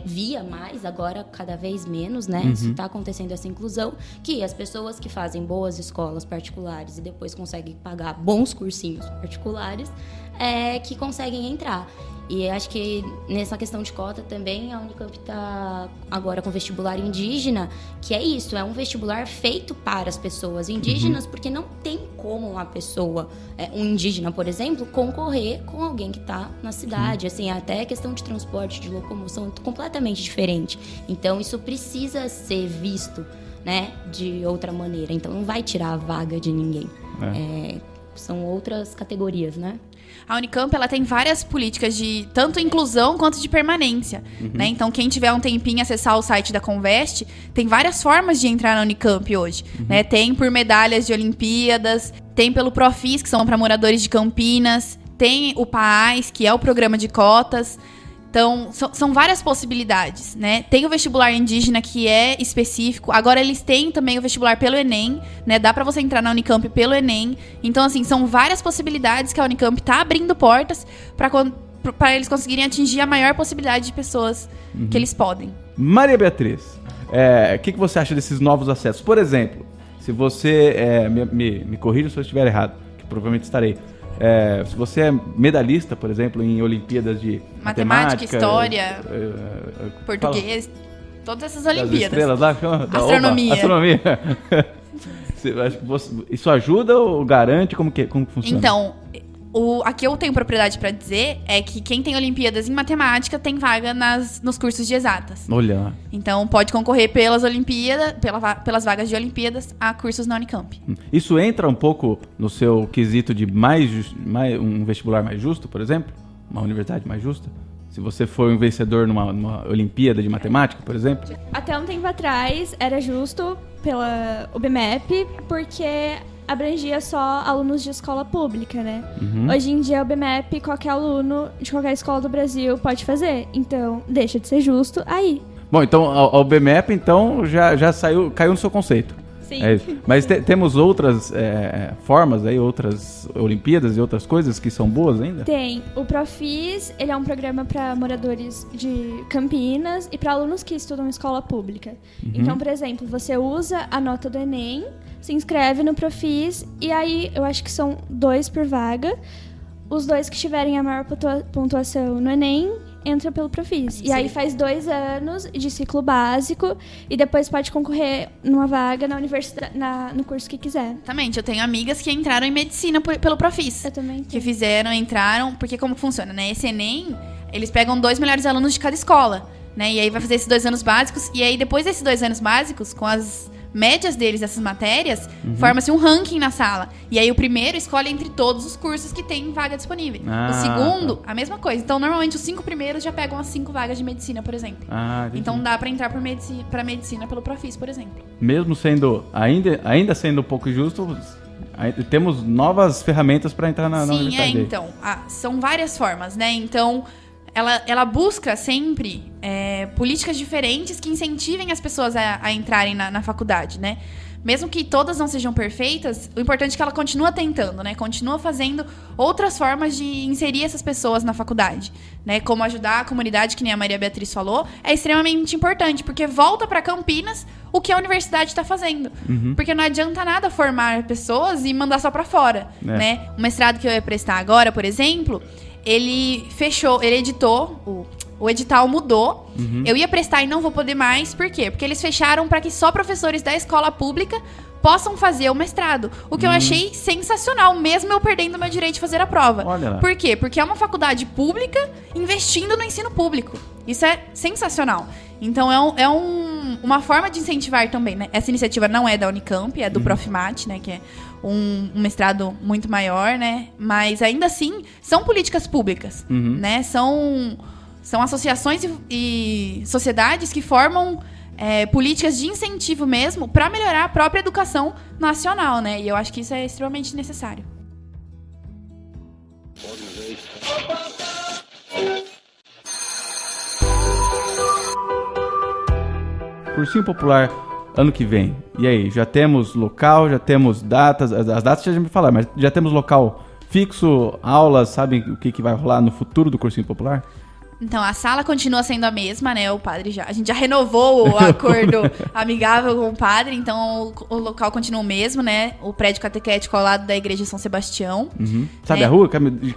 via mais, agora cada vez menos, né? Isso está acontecendo, essa inclusão, que as pessoas que fazem boas escolas particulares e depois conseguem pagar bons cursinhos particulares, que conseguem entrar. tirar. E acho que nessa questão de cota também a Unicamp está agora com vestibular indígena, que é isso, é um vestibular feito para as pessoas indígenas, porque não tem como uma pessoa, um indígena, por exemplo, concorrer com alguém que está na cidade. Assim, até a questão de transporte, de locomoção é completamente diferente. Então isso precisa ser visto, né, de outra maneira. Então não vai tirar a vaga de ninguém. São outras categorias, né? A Unicamp, ela tem várias políticas de tanto inclusão quanto de permanência, né? Então, quem tiver um tempinho acessar o site da Conveste, tem várias formas de entrar na Unicamp hoje, né? Tem por medalhas de Olimpíadas, tem pelo Profis, que são para moradores de Campinas, tem o PAAS, que é o programa de cotas. Então, são várias possibilidades, né? Tem o vestibular indígena, que é específico. Agora, eles têm também o vestibular pelo Enem, né? Dá pra você entrar na Unicamp pelo Enem. Então, assim, são várias possibilidades que a Unicamp tá abrindo portas para eles conseguirem atingir a maior possibilidade de pessoas que eles podem. Maria Beatriz, o que você acha desses novos acessos? Por exemplo, se você... me corrija se eu estiver errado, que provavelmente estarei. Se você é medalhista, por exemplo, em Olimpíadas de matemática, história, português, todas essas Olimpíadas. Estrelas lá, astronomia. Astronomia. Isso ajuda ou garante? Como funciona? Então, aqui eu tenho propriedade para dizer é que quem tem Olimpíadas em matemática tem vaga nos cursos de exatas. Olha. Então pode concorrer pelas Olimpíadas, pelas vagas de Olimpíadas a cursos na Unicamp. Isso entra um pouco no seu quesito de um vestibular mais justo, por exemplo? Uma universidade mais justa? Se você for um vencedor numa Olimpíada de matemática, por exemplo? Até um tempo atrás era justo pela UBMEP, porque abrangia só alunos de escola pública, né? Hoje em dia, o BMEP, qualquer aluno de qualquer escola do Brasil pode fazer. Então, deixa de ser justo aí. Bom, então, o BMEP, então, já caiu no seu conceito. Sim. É isso. Mas temos outras formas aí, outras Olimpíadas e outras coisas que são boas ainda? Tem. O Profis, ele é um programa para moradores de Campinas e para alunos que estudam em escola pública. Então, por exemplo, você usa a nota do Enem, se inscreve no Profis e aí eu acho que são 2 por vaga. Os 2 que tiverem a maior pontuação no Enem entra pelo Profis. E aí faz 2 anos de ciclo básico e depois pode concorrer numa vaga na universidade, no curso que quiser. Exatamente. Eu tenho amigas que entraram em medicina pelo Profis. Eu também tenho. Que entraram, porque como funciona, né? Esse Enem, eles pegam 2 melhores alunos de cada escola, né? E aí vai fazer esses 2 anos básicos. E aí depois desses 2 anos básicos, com as médias deles, dessas matérias, forma-se um ranking na sala. E aí o primeiro escolhe entre todos os cursos que tem vaga disponível. O segundo, a mesma coisa. Então, normalmente, os 5 primeiros já pegam as 5 vagas de medicina, por exemplo. Então, dá pra entrar pra medicina pelo Profis, por exemplo. Mesmo sendo, ainda sendo um pouco injusto, temos novas ferramentas para entrar na universidade. Sim, então. São várias formas, né? Então, ela busca sempre políticas diferentes que incentivem as pessoas a entrarem na faculdade, né? Mesmo que todas não sejam perfeitas, o importante é que ela continua tentando, né? Continua fazendo outras formas de inserir essas pessoas na faculdade, né? Como ajudar a comunidade, que nem a Maria Beatriz falou, é extremamente importante, porque volta para Campinas o que a universidade está fazendo. Porque não adianta nada formar pessoas e mandar só para fora, né? O mestrado que eu ia prestar agora, por exemplo, ele editou, o edital mudou. Eu ia prestar e não vou poder mais. Por quê? Porque eles fecharam para que só professores da escola pública possam fazer o mestrado. O que eu achei sensacional, mesmo eu perdendo o meu direito de fazer a prova. Olha lá. Por quê? Porque é uma faculdade pública investindo no ensino público. Isso é sensacional. Então, é uma forma de incentivar também, né? Essa iniciativa não é da Unicamp, é do Profimate, né? Que é um mestrado muito maior, né? Mas, ainda assim, são políticas públicas, né? São associações e sociedades que formam políticas de incentivo mesmo para melhorar a própria educação nacional, né? E eu acho que isso é extremamente necessário. Cursinho Popular ano que vem. E aí, já temos local, já temos datas, as datas já me falaram, mas já temos local fixo, aulas, sabem o que vai rolar no futuro do Cursinho Popular? Então, a sala continua sendo a mesma, né? A gente já renovou o acordo amigável com o padre, então o local continua o mesmo, né? O prédio catequético ao lado da igreja de São Sebastião. Sabe a rua?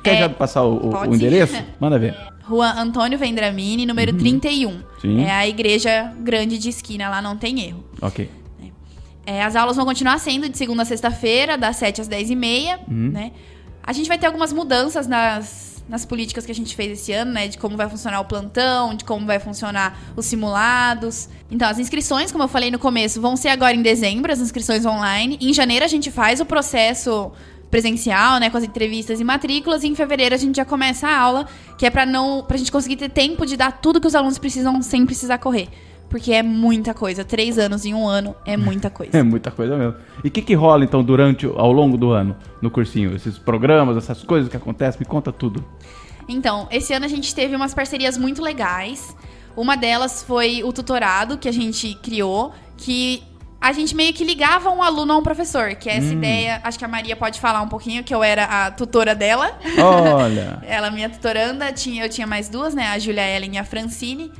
Quer já passar o endereço? Manda ver. Rua Antônio Vendramini, número 31. Sim. É a igreja grande de esquina, lá não tem erro. Ok. As aulas vão continuar sendo de segunda a sexta-feira, das 7 às 10h30, né? A gente vai ter algumas mudanças nas políticas que a gente fez esse ano, né? De como vai funcionar o plantão, de como vai funcionar os simulados. Então, as inscrições, como eu falei no começo, vão ser agora em dezembro, as inscrições online. Em janeiro, a gente faz o processo presencial, né? Com as entrevistas e matrículas. E em fevereiro, a gente já começa a aula, que é pra gente conseguir ter tempo de dar tudo que os alunos precisam sem precisar correr. Porque é muita coisa. 3 anos em 1 ano é muita coisa. É muita coisa mesmo. E o que rola, então, ao longo do ano no cursinho? Esses programas, essas coisas que acontecem? Me conta tudo. Então, esse ano a gente teve umas parcerias muito legais. Uma delas foi o tutorado que a gente criou, que a gente meio que ligava um aluno a um professor, que é essa ideia, acho que a Maria pode falar um pouquinho, que eu era a tutora dela. Olha! Ela, minha tutoranda, eu tinha mais 2, né? A Julia Ellen e a Francine.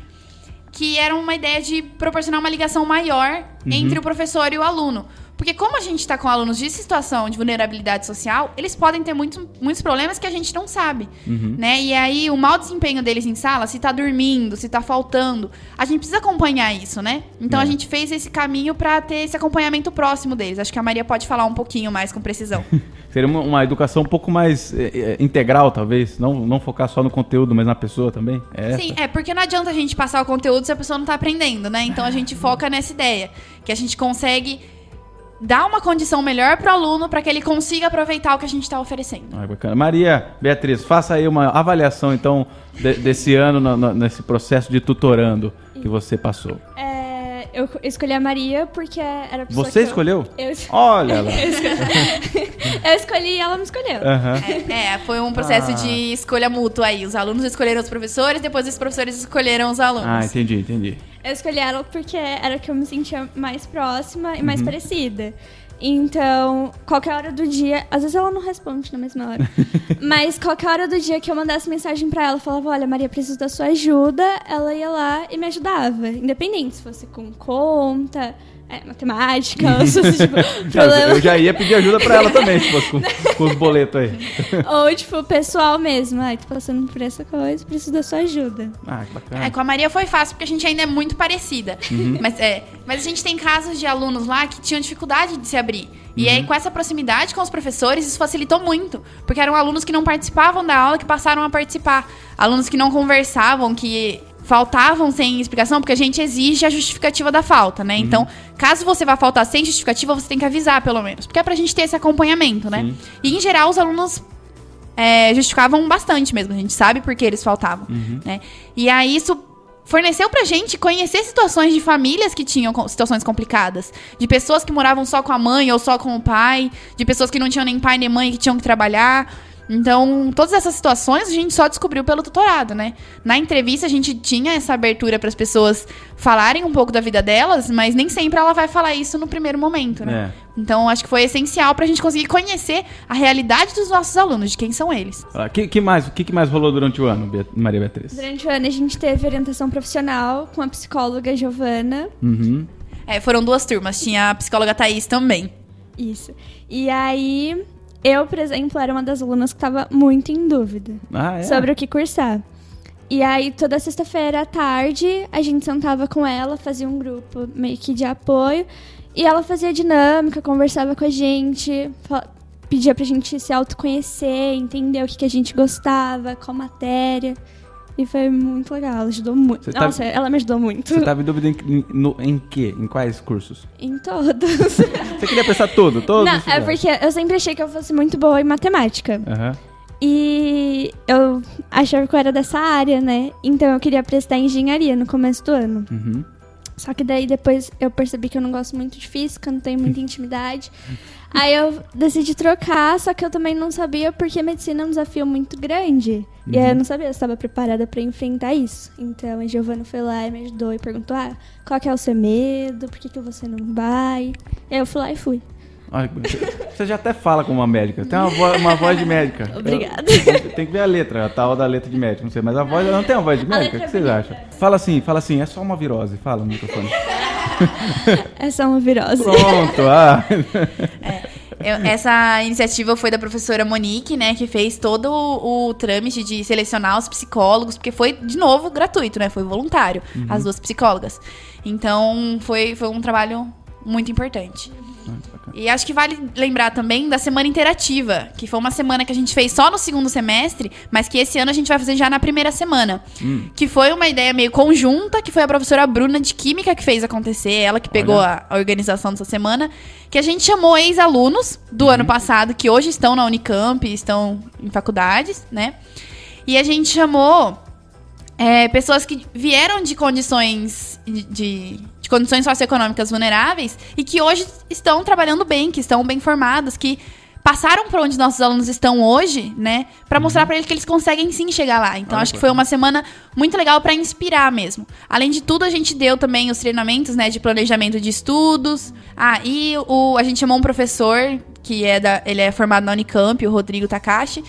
Que era uma ideia de proporcionar uma ligação maior entre o professor e o aluno. Porque como a gente está com alunos de situação de vulnerabilidade social, eles podem ter muitos problemas que a gente não sabe, né? E aí, o mau desempenho deles em sala, se tá dormindo, se tá faltando, a gente precisa acompanhar isso, né? Então, a gente fez esse caminho para ter esse acompanhamento próximo deles. Acho que a Maria pode falar um pouquinho mais com precisão. Seria uma educação um pouco mais integral, talvez? Não focar só no conteúdo, mas na pessoa também? Sim, porque não adianta a gente passar o conteúdo se a pessoa não tá aprendendo, né? Então, a gente foca nessa ideia, que a gente consegue dar uma condição melhor para o aluno para que ele consiga aproveitar o que a gente está oferecendo. Bacana. Maria Beatriz, faça aí uma avaliação, então, desse ano nesse processo de tutorando que você passou. Eu escolhi a Maria porque era a pessoa Você escolheu? Eu Olha lá! Eu escolhi e ela me escolheu. Foi um processo de escolha mútua aí. Os alunos escolheram os professores, depois os professores escolheram os alunos. Entendi. Eu escolhi ela porque era a que eu me sentia mais próxima e mais parecida. Então, qualquer hora do dia... Às vezes ela não responde na mesma hora. Mas qualquer hora do dia que eu mandasse mensagem pra ela, falava, olha, Maria, preciso da sua ajuda. Ela ia lá e me ajudava. Independente se fosse com conta, matemática, ou se fosse, tipo, problema... Eu já ia pedir ajuda pra ela também, se fosse com os boletos aí. Ou, tipo, pessoal mesmo. Tô passando por essa coisa, preciso da sua ajuda. Que bacana. Com a Maria foi fácil, porque a gente ainda é muito parecida. Mas a gente tem casos de alunos lá que tinham dificuldade de se abrir. E aí, com essa proximidade com os professores, isso facilitou muito. Porque eram alunos que não participavam da aula, que passaram a participar. Alunos que não conversavam, que faltavam sem explicação, porque a gente exige a justificativa da falta, né? Então, caso você vá faltar sem justificativa, você tem que avisar, pelo menos. Porque é pra gente ter esse acompanhamento, né? E, em geral, os alunos justificavam bastante mesmo. A gente sabe por que eles faltavam, né? E aí, isso forneceu pra gente conhecer situações de famílias que tinham situações complicadas. De pessoas que moravam só com a mãe ou só com o pai. De pessoas que não tinham nem pai nem mãe, que tinham que trabalhar. Então, todas essas situações a gente só descobriu pelo tutorado, né? Na entrevista, a gente tinha essa abertura para as pessoas falarem um pouco da vida delas, mas nem sempre ela vai falar isso no primeiro momento, né? Então, acho que foi essencial para a gente conseguir conhecer a realidade dos nossos alunos, de quem são eles. O que mais rolou durante o ano, Maria Beatriz? Durante o ano, a gente teve orientação profissional com a psicóloga Giovana. Foram 2 turmas, tinha a psicóloga Thaís também. Isso. E aí... Eu, por exemplo, era uma das alunas que estava muito em dúvida sobre o que cursar. E aí, toda sexta-feira à tarde, a gente sentava com ela, fazia um grupo meio que de apoio. E ela fazia dinâmica, conversava com a gente, pedia pra gente se autoconhecer, entender o que a gente gostava, qual matéria. E foi muito legal, ela ajudou muito. Ela me ajudou muito. Você estava em dúvida em quê? Em quais cursos? Em todos. Você queria pensar todos? Não, porque eu sempre achei que eu fosse muito boa em matemática. E eu achava que eu era dessa área, né? Então eu queria prestar engenharia no começo do ano. Só que daí depois eu percebi que eu não gosto muito de física, não tenho muita intimidade. Aí eu decidi trocar, só que eu também não sabia porque medicina é um desafio muito grande. E aí eu não sabia se estava preparada para enfrentar isso. Então a Giovana foi lá e me ajudou e perguntou, qual que é o seu medo, por que você não vai? E aí eu fui lá e fui. Olha, você já até fala como uma médica. Tem uma voz de médica. Obrigada. Tem que ver a letra, a tal da letra de médica, não sei. Mas a voz, ela não tem uma voz de médica? O que vocês acham? Fala assim, é só uma virose. Fala no microfone. É só uma virose. Pronto, Essa iniciativa foi da professora Monique, né, que fez todo o trâmite de selecionar os psicólogos, porque foi, de novo, gratuito, né, foi voluntário, as 2 psicólogas. Então, foi um trabalho muito importante. E acho que vale lembrar também da semana interativa, que foi uma semana que a gente fez só no segundo semestre, mas que esse ano a gente vai fazer já na primeira semana. Que foi uma ideia meio conjunta, que foi a professora Bruna de Química que fez acontecer, ela que pegou a organização dessa semana, que a gente chamou ex-alunos do ano passado, que hoje estão na Unicamp, estão em faculdades, né? E a gente chamou pessoas que vieram de condições de condições socioeconômicas vulneráveis e que hoje estão trabalhando bem, que estão bem formados, que passaram por onde nossos alunos estão hoje, né? Pra mostrar pra eles que eles conseguem sim chegar lá. Então, acho que foi uma semana muito legal pra inspirar mesmo. Além de tudo, a gente deu também os treinamentos, né? De planejamento de estudos. E a gente chamou um professor, que ele é formado na Unicamp, o Rodrigo Takashi,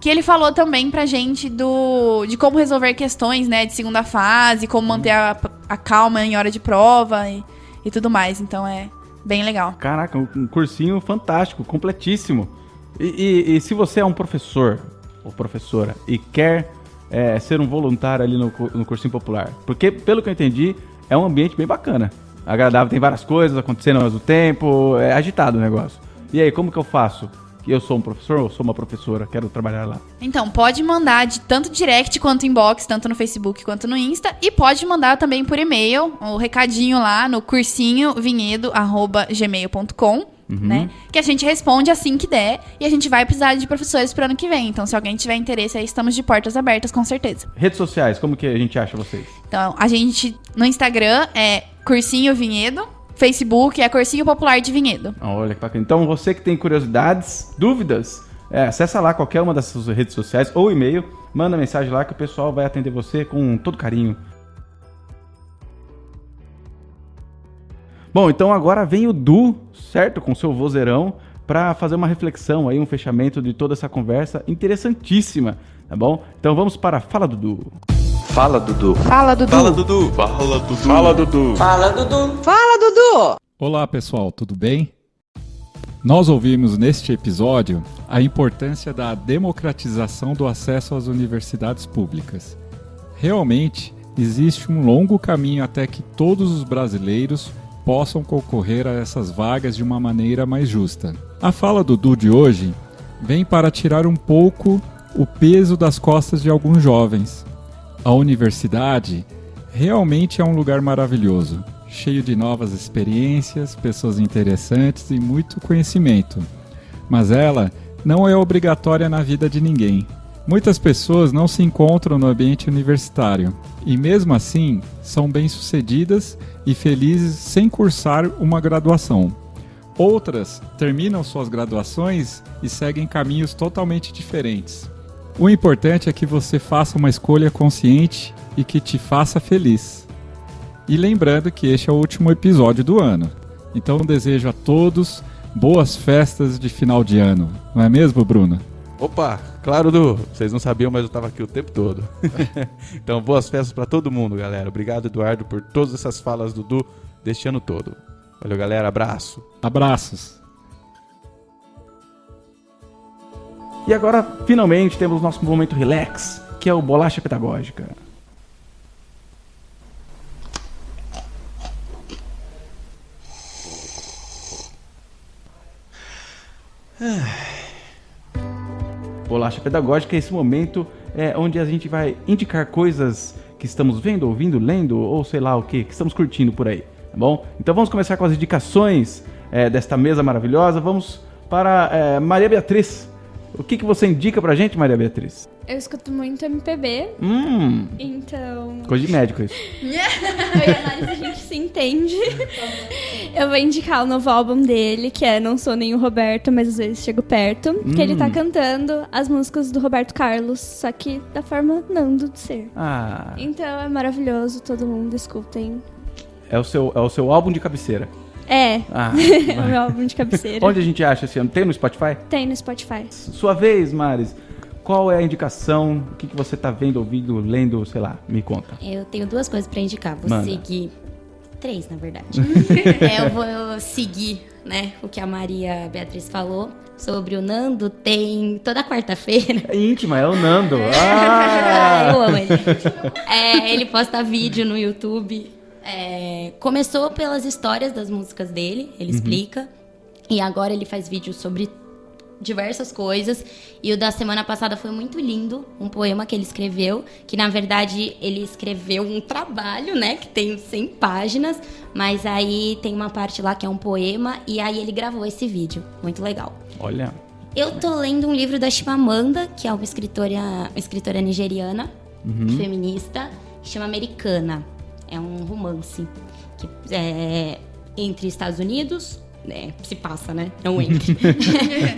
que ele falou também pra gente de como resolver questões, né, de segunda fase, como manter a calma em hora de prova e tudo mais. Então é bem legal. Caraca, um cursinho fantástico, completíssimo. E se você é um professor ou professora e quer ser um voluntário ali no cursinho popular, porque pelo que eu entendi, é um ambiente bem bacana, agradável, tem várias coisas acontecendo ao mesmo tempo, é agitado o negócio. E aí, como que eu faço? Eu sou um professor ou sou uma professora, quero trabalhar lá. Então, pode mandar tanto direct quanto inbox, tanto no Facebook quanto no Insta. E pode mandar também por e-mail, o recadinho lá no cursinhovinhedo@gmail.com, né? Que a gente responde assim que der. E a gente vai precisar de professores pro ano que vem. Então, se alguém tiver interesse aí, estamos de portas abertas, com certeza. Redes sociais, como que a gente acha vocês? Então, a gente no Instagram é Cursinho Vinhedo. Facebook é Cursinho Popular de Vinhedo. Olha que bacana. Então, você que tem curiosidades, dúvidas, acessa lá qualquer uma dessas redes sociais ou e-mail, manda mensagem lá que o pessoal vai atender você com todo carinho. Bom, então agora vem o Du, certo? Com seu vozeirão, para fazer uma reflexão aí, um fechamento de toda essa conversa interessantíssima, tá bom? Então vamos para a Fala Dudu. Fala, Dudu. Fala, Dudu. Fala, Dudu. Fala, Dudu. Fala, Dudu. Fala, Dudu. Fala, Dudu. Olá, pessoal, tudo bem? Nós ouvimos neste episódio a importância da democratização do acesso às universidades públicas. Realmente, existe um longo caminho até que todos os brasileiros possam concorrer a essas vagas de uma maneira mais justa. A fala do Dudu de hoje vem para tirar um pouco o peso das costas de alguns jovens. A universidade realmente é um lugar maravilhoso, cheio de novas experiências, pessoas interessantes e muito conhecimento. Mas ela não é obrigatória na vida de ninguém. Muitas pessoas não se encontram no ambiente universitário e, mesmo assim, são bem-sucedidas e felizes sem cursar uma graduação. Outras terminam suas graduações e seguem caminhos totalmente diferentes. O importante é que você faça uma escolha consciente e que te faça feliz. E lembrando que este é o último episódio do ano. Então desejo a todos boas festas de final de ano. Não é mesmo, Bruno? Opa, claro, Du. Vocês não sabiam, mas eu tava aqui o tempo todo. Então, boas festas pra todo mundo, galera. Obrigado, Eduardo, por todas essas falas do Du deste ano todo. Valeu, galera. Abraço. Abraços. E agora, finalmente, temos o nosso momento relax, que é o Bolacha Pedagógica. Bolacha Pedagógica é esse momento onde a gente vai indicar coisas que estamos vendo, ouvindo, lendo, ou sei lá o que estamos curtindo por aí, tá bom? Então vamos começar com as indicações desta mesa maravilhosa. Vamos para Maria Beatriz. O que você indica pra gente, Maria Beatriz? Eu escuto muito MPB, então... Coisa de médico isso. Eu e a análise a gente se entende. Eu vou indicar o novo álbum dele, que é Não Sou Nem o Roberto, mas às vezes chego perto. Que ele tá cantando as músicas do Roberto Carlos, só que da forma Nando de ser. Ah. Então é maravilhoso, todo mundo escutem. É o seu álbum de cabeceira. É. Ah, o meu álbum de cabeceira. onde a gente acha esse ano? Tem no Spotify? Tem no Spotify. Sua vez, Maris. Qual é a indicação? O que você tá vendo, ouvindo, lendo, sei lá? Me conta. Eu tenho 2 coisas pra indicar. Vou Manda. seguir... 3, na verdade. Eu vou seguir, né, o que a Maria Beatriz falou sobre o Nando. Tem toda quarta-feira. É íntima, é o Nando. Eu amo ele. Ele posta vídeo no YouTube. Começou pelas histórias das músicas dele, ele explica. E agora ele faz vídeo sobre diversas coisas. E o da semana passada foi muito lindo. Um poema que ele escreveu. Que, na verdade, ele escreveu um trabalho, né? Que tem 100 páginas. Mas aí tem uma parte lá que é um poema. E aí ele gravou esse vídeo. Muito legal. Olha. Eu tô lendo um livro da Chimamanda, que é uma escritora nigeriana, feminista, que chama Americana. É um romance que é entre Estados Unidos, se passa, né? É um entre.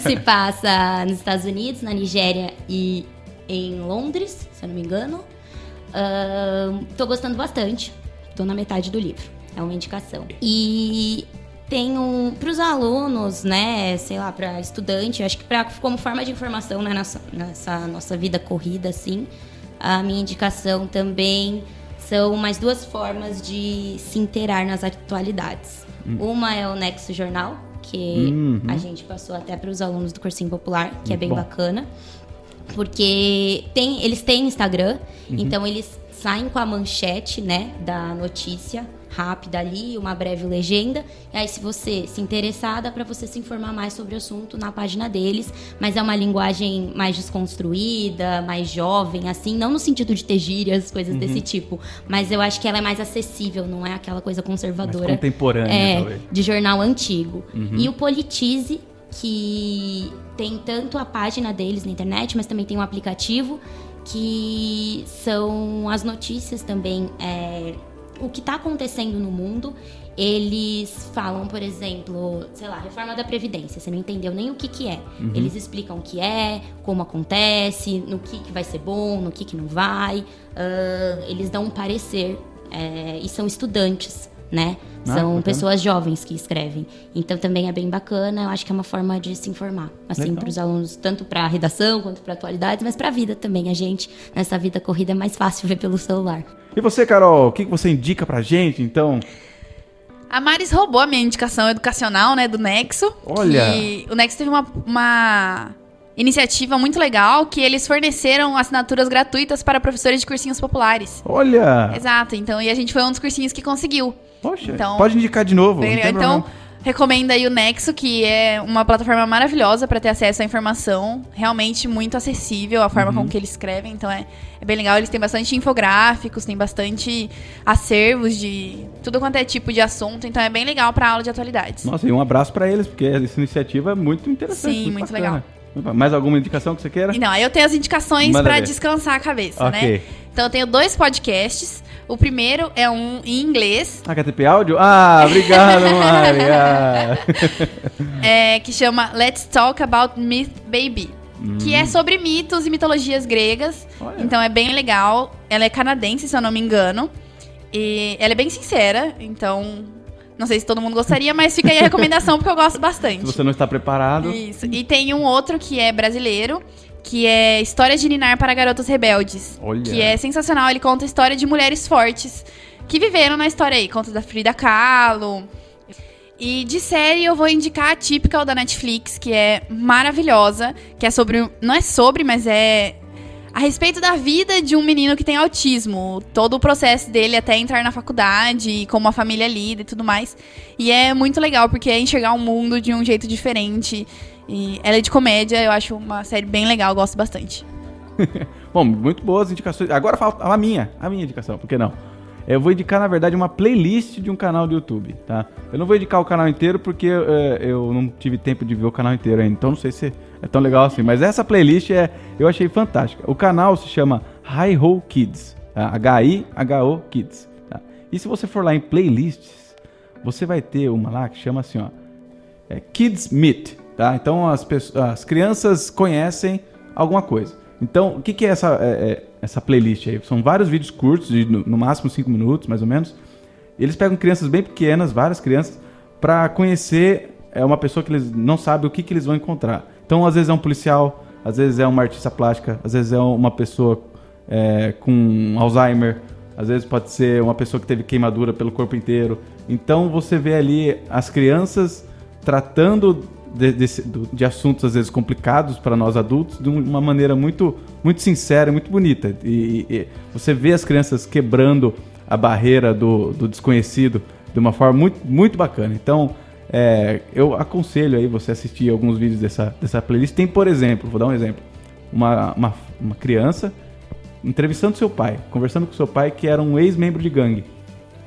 Se passa nos Estados Unidos, na Nigéria e em Londres, se eu não me engano. Tô gostando bastante. Tô na metade do livro. É uma indicação. E tem pros alunos, né? Sei lá, pra estudante, acho que como forma de informação, né? Nessa nossa vida corrida, assim. A minha indicação também são mais 2 formas de se inteirar nas atualidades. Uma é o Nexo Jornal, que a gente passou até para os alunos do Cursinho Popular, que é bem bacana. Porque eles têm Instagram, então eles saem com a manchete, né, da notícia rápida ali, uma breve legenda. E aí, se você se interessar, dá pra você se informar mais sobre o assunto na página deles. Mas é uma linguagem mais desconstruída, mais jovem, assim. Não no sentido de ter gírias, coisas desse tipo. Mas eu acho que ela é mais acessível, não é aquela coisa conservadora. Mais contemporânea, talvez. De jornal antigo. E o Politize, que tem tanto a página deles na internet, mas também tem um aplicativo, que são as notícias também, o que está acontecendo no mundo. Eles falam, por exemplo, sei lá, reforma da Previdência, você não entendeu nem o que é. Eles explicam o que é, como acontece, no que vai ser bom, no que não vai. Eles dão um parecer, e são estudantes, né? São pessoas jovens que escrevem. Então também é bem bacana. Eu acho que é uma forma de se informar, assim, para os alunos, tanto para redação quanto para atualidades, mas para a vida também. A gente, nessa vida corrida, é mais fácil ver pelo celular. E você, Carol, o que você indica pra gente, então? A Maris roubou a minha indicação educacional, né, do Nexo. Olha! Que o Nexo teve uma iniciativa muito legal, que eles forneceram assinaturas gratuitas para professores de cursinhos populares. Olha! Exato, então, e a gente foi um dos cursinhos que conseguiu. Poxa, então, pode indicar de novo. Então, recomendo aí o Nexo, que é uma plataforma maravilhosa para ter acesso à informação, realmente muito acessível, a forma como que eles escrevem, então é bem legal. Eles têm bastante infográficos, tem bastante acervos de tudo quanto é tipo de assunto, então é bem legal para aula de atualidades. Nossa, e um abraço para eles, porque essa iniciativa é muito interessante. Sim, muito legal. Mais alguma indicação que você queira? Não, aí eu tenho as indicações para descansar a cabeça, né? Então eu tenho 2 podcasts. O primeiro é um em inglês. HTTP Áudio? Ah, obrigado, Maria! Que chama Let's Talk About Myth Baby. Que é sobre mitos e mitologias gregas. Olha. Então é bem legal. Ela é canadense, se eu não me engano. E ela é bem sincera, então não sei se todo mundo gostaria, mas fica aí a recomendação porque eu gosto bastante. Se você não está preparado. Isso. E tem um outro que é brasileiro, que é História de Ninar para Garotos Rebeldes. Olha. Que é sensacional. Ele conta a história de mulheres fortes que viveram na história aí. Conta da Frida Kahlo. E de série eu vou indicar a Typical da Netflix, que é maravilhosa. Que é sobre... Não é sobre, mas é a respeito da vida de um menino que tem autismo. Todo o processo dele até entrar na faculdade, como a família lida e tudo mais. E é muito legal, porque é enxergar o mundo de um jeito diferente. E ela é de comédia, eu acho uma série bem legal, eu gosto bastante. Bom, muito boas indicações. Agora falta a minha indicação, por que não? Eu vou indicar, na verdade, uma playlist de um canal do YouTube, tá? Eu não vou indicar o canal inteiro porque eu não tive tempo de ver o canal inteiro ainda, então não sei se é tão legal assim. Mas essa playlist eu achei fantástica. O canal se chama Hi-Ho Kids, tá? H-I-H-O Kids, tá? E se você for lá em playlists, você vai ter uma lá que chama assim, ó, Kids Meet, tá? Então as crianças conhecem alguma coisa. Então, o que é essa playlist aí? São vários vídeos curtos, de no máximo 5 minutos, mais ou menos. Eles pegam crianças bem pequenas, várias crianças, para conhecer uma pessoa que eles não sabem o que eles vão encontrar. Então, às vezes é um policial, às vezes é uma artista plástica, às vezes é uma pessoa com Alzheimer, às vezes pode ser uma pessoa que teve queimadura pelo corpo inteiro. Então, você vê ali as crianças tratando de assuntos, às vezes, complicados para nós adultos, de uma maneira muito, muito sincera e muito bonita. E você vê as crianças quebrando a barreira do desconhecido de uma forma muito, muito bacana. Então, eu aconselho aí você assistir alguns vídeos dessa playlist. Tem, por exemplo, vou dar um exemplo, uma criança entrevistando seu pai, conversando com seu pai, que era um ex-membro de gangue.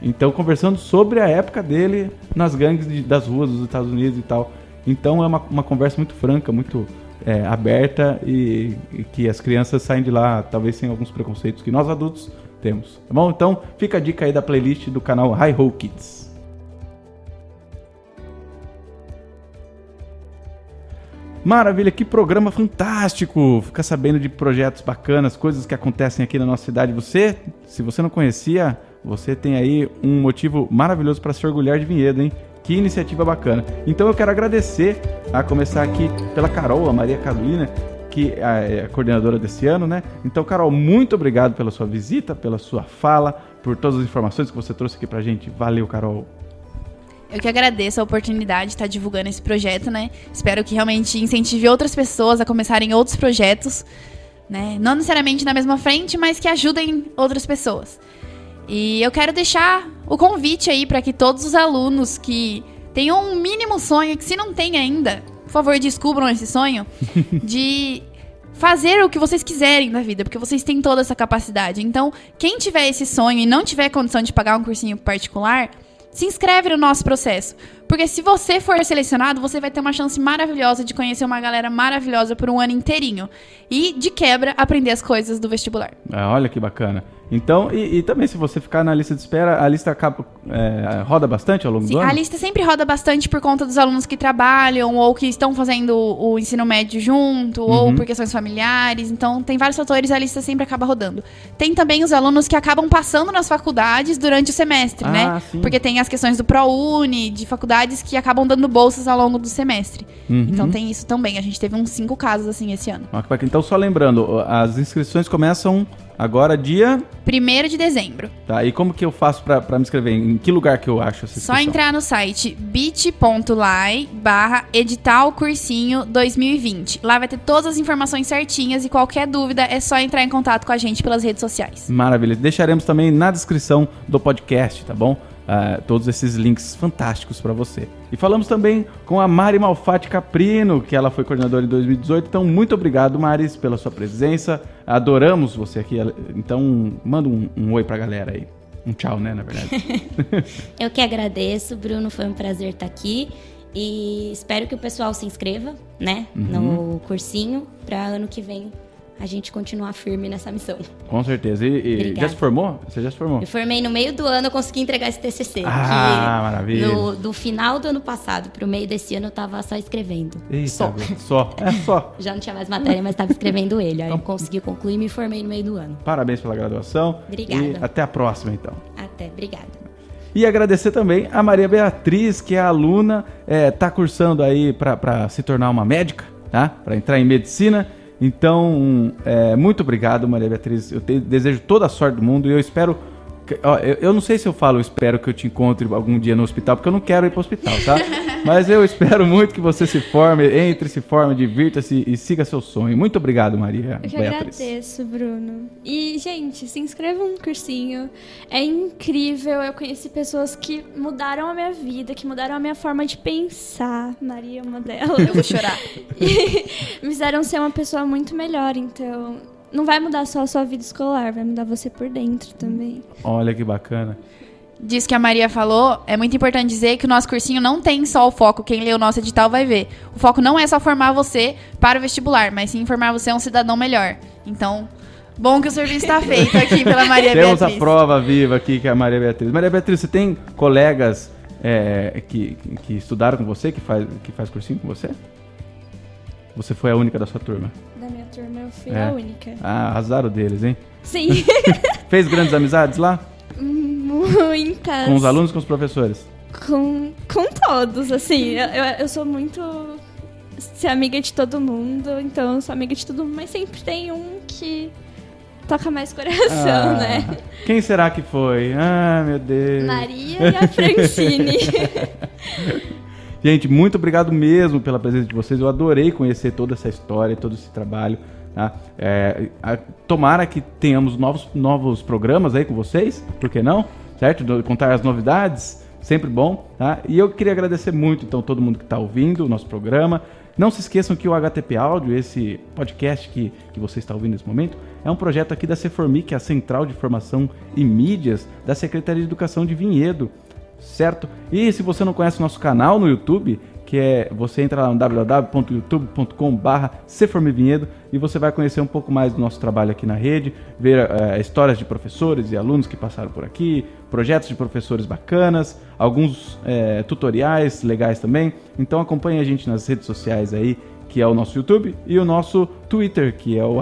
Então, conversando sobre a época dele nas gangues das ruas dos Estados Unidos e tal. Então, é uma conversa muito franca, muito aberta e que as crianças saem de lá, talvez sem alguns preconceitos que nós adultos temos. Tá bom? Então, fica a dica aí da playlist do canal Hi-Ho Kids. Maravilha, que programa fantástico! Ficar sabendo de projetos bacanas, coisas que acontecem aqui na nossa cidade. Se você não conhecia, você tem aí um motivo maravilhoso para se orgulhar de Vinhedo, hein? Que iniciativa bacana. Então eu quero agradecer, a começar aqui pela Carol, a Maria Carolina, que é a coordenadora desse ano, né? Então, Carol, muito obrigado pela sua visita, pela sua fala, por todas as informações que você trouxe aqui pra gente. Valeu, Carol! Eu que agradeço a oportunidade de estar divulgando esse projeto, né? Espero que realmente incentive outras pessoas a começarem outros projetos, né? Não necessariamente na mesma frente, mas que ajudem outras pessoas. E eu quero deixar o convite aí para que todos os alunos que tenham um mínimo sonho, que se não tem ainda, por favor, descubram esse sonho, de fazer o que vocês quiserem na vida, porque vocês têm toda essa capacidade. Então, quem tiver esse sonho e não tiver condição de pagar um cursinho particular, se inscreve no nosso processo. Porque se você for selecionado, você vai ter uma chance maravilhosa de conhecer uma galera maravilhosa por um ano inteirinho. E, de quebra, aprender as coisas do vestibular. Olha que bacana. Então, e também se você ficar na lista de espera, a lista roda bastante ao longo do ano? A lista sempre roda bastante por conta dos alunos que trabalham ou que estão fazendo o ensino médio junto, ou por questões familiares. Então, tem vários fatores, a lista sempre acaba rodando. Tem também os alunos que acabam passando nas faculdades durante o semestre, né? Sim. Porque tem as questões do ProUni, de faculdades que acabam dando bolsas ao longo do semestre. Então, tem isso também. A gente teve uns 5 casos assim esse ano. Então, só lembrando, as inscrições começam agora dia... 1º de dezembro. Tá, e como que eu faço pra me inscrever? Em que lugar que eu acho essa inscrição? Só entrar no site bit.ly/editalcursinho 2020. Lá vai ter todas as informações certinhas e qualquer dúvida é só entrar em contato com a gente pelas redes sociais. Maravilha. Deixaremos também na descrição do podcast, tá bom? Todos esses links fantásticos para você. E falamos também com a Mari Malfatti Caprino, que ela foi coordenadora em 2018. Então, muito obrigado, Maris, pela sua presença. Adoramos você aqui. Então, manda um oi pra galera aí. Um tchau, né, na verdade. Eu que agradeço, Bruno. Foi um prazer estar aqui. E espero que o pessoal se inscreva, né, no cursinho, para ano que vem a gente continuar firme nessa missão. Com certeza. E já se formou? Você já se formou? Eu formei no meio do ano, eu consegui entregar esse TCC. Maravilha. Do final do ano passado pro meio desse ano eu tava só escrevendo. Eita, só. Já não tinha mais matéria, mas tava escrevendo ele. Aí eu consegui concluir e me formei no meio do ano. Parabéns pela graduação. Obrigada. E até a próxima, então. Até, obrigada. E agradecer também a Maria Beatriz, que é aluna, tá cursando aí para se tornar uma médica, tá? Para entrar em medicina. Então, muito obrigado, Maria Beatriz. Eu desejo toda a sorte do mundo e eu espero... Eu não sei se eu espero que eu te encontre algum dia no hospital, porque eu não quero ir para o hospital, tá? Mas eu espero muito que você se forme, divirta-se e siga seu sonho. Muito obrigado, Maria Eu que Beatriz. agradeço, Bruno. E, gente, se inscrevam no cursinho. É incrível. Eu conheci pessoas que mudaram a minha vida, que mudaram a minha forma de pensar. Maria é uma delas. Eu vou chorar. E me fizeram ser uma pessoa muito melhor, então... Não vai mudar só a sua vida escolar, vai mudar você por dentro também. Olha que bacana. Disso que a Maria falou, é muito importante dizer que o nosso cursinho não tem só o foco, quem lê o nosso edital vai ver. O foco não é só formar você para o vestibular, mas sim formar você um cidadão melhor. Então, bom que o serviço está feito aqui pela Maria Beatriz. Temos a prova viva aqui, que é a Maria Beatriz. Maria Beatriz, você tem colegas que estudaram com você, que faz cursinho com você? Você foi a única da sua turma? Da minha turma eu fui a única. Arrasaram deles, hein? Sim. Fez grandes amizades lá? Muitas. Com os alunos, com os professores? Com todos, assim. Eu sou muito ser amiga de todo mundo, então eu sou amiga de todo mundo, mas sempre tem um que toca mais coração, né? Quem será que foi? Ah, meu Deus. Maria e a Francine. Gente, muito obrigado mesmo pela presença de vocês. Eu adorei conhecer toda essa história, todo esse trabalho. Tá? Tomara que tenhamos novos programas aí com vocês, por que não? Certo? Contar as novidades, sempre bom. Tá? E eu queria agradecer muito, então, todo mundo que está ouvindo o nosso programa. Não se esqueçam que o HTP Áudio, esse podcast que você está ouvindo nesse momento, é um projeto aqui da CEFORMI, que é a Central de Formação e Mídias da Secretaria de Educação de Vinhedo. Certo? E se você não conhece o nosso canal no YouTube, que você entra lá no www.youtube.com/CEFORMIVinhedo e você vai conhecer um pouco mais do nosso trabalho aqui na rede, ver histórias de professores e alunos que passaram por aqui, projetos de professores bacanas, alguns tutoriais legais também. Então acompanhe a gente nas redes sociais aí, que é o nosso YouTube, e o nosso Twitter, que é o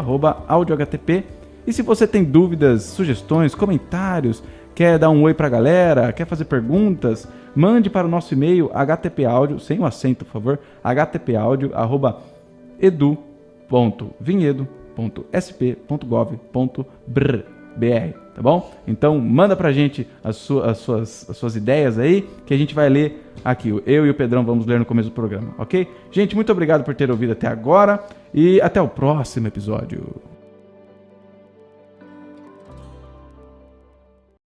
@audiohtp. E se você tem dúvidas, sugestões, comentários, quer dar um oi pra galera, quer fazer perguntas, mande para o nosso e-mail htpaudio, sem o acento, por favor, htpaudio@edu.vinhedo.sp.gov.br, tá bom? Então, manda pra gente as suas ideias aí, que a gente vai ler aqui. Eu e o Pedrão vamos ler no começo do programa, ok? Gente, muito obrigado por ter ouvido até agora e até o próximo episódio.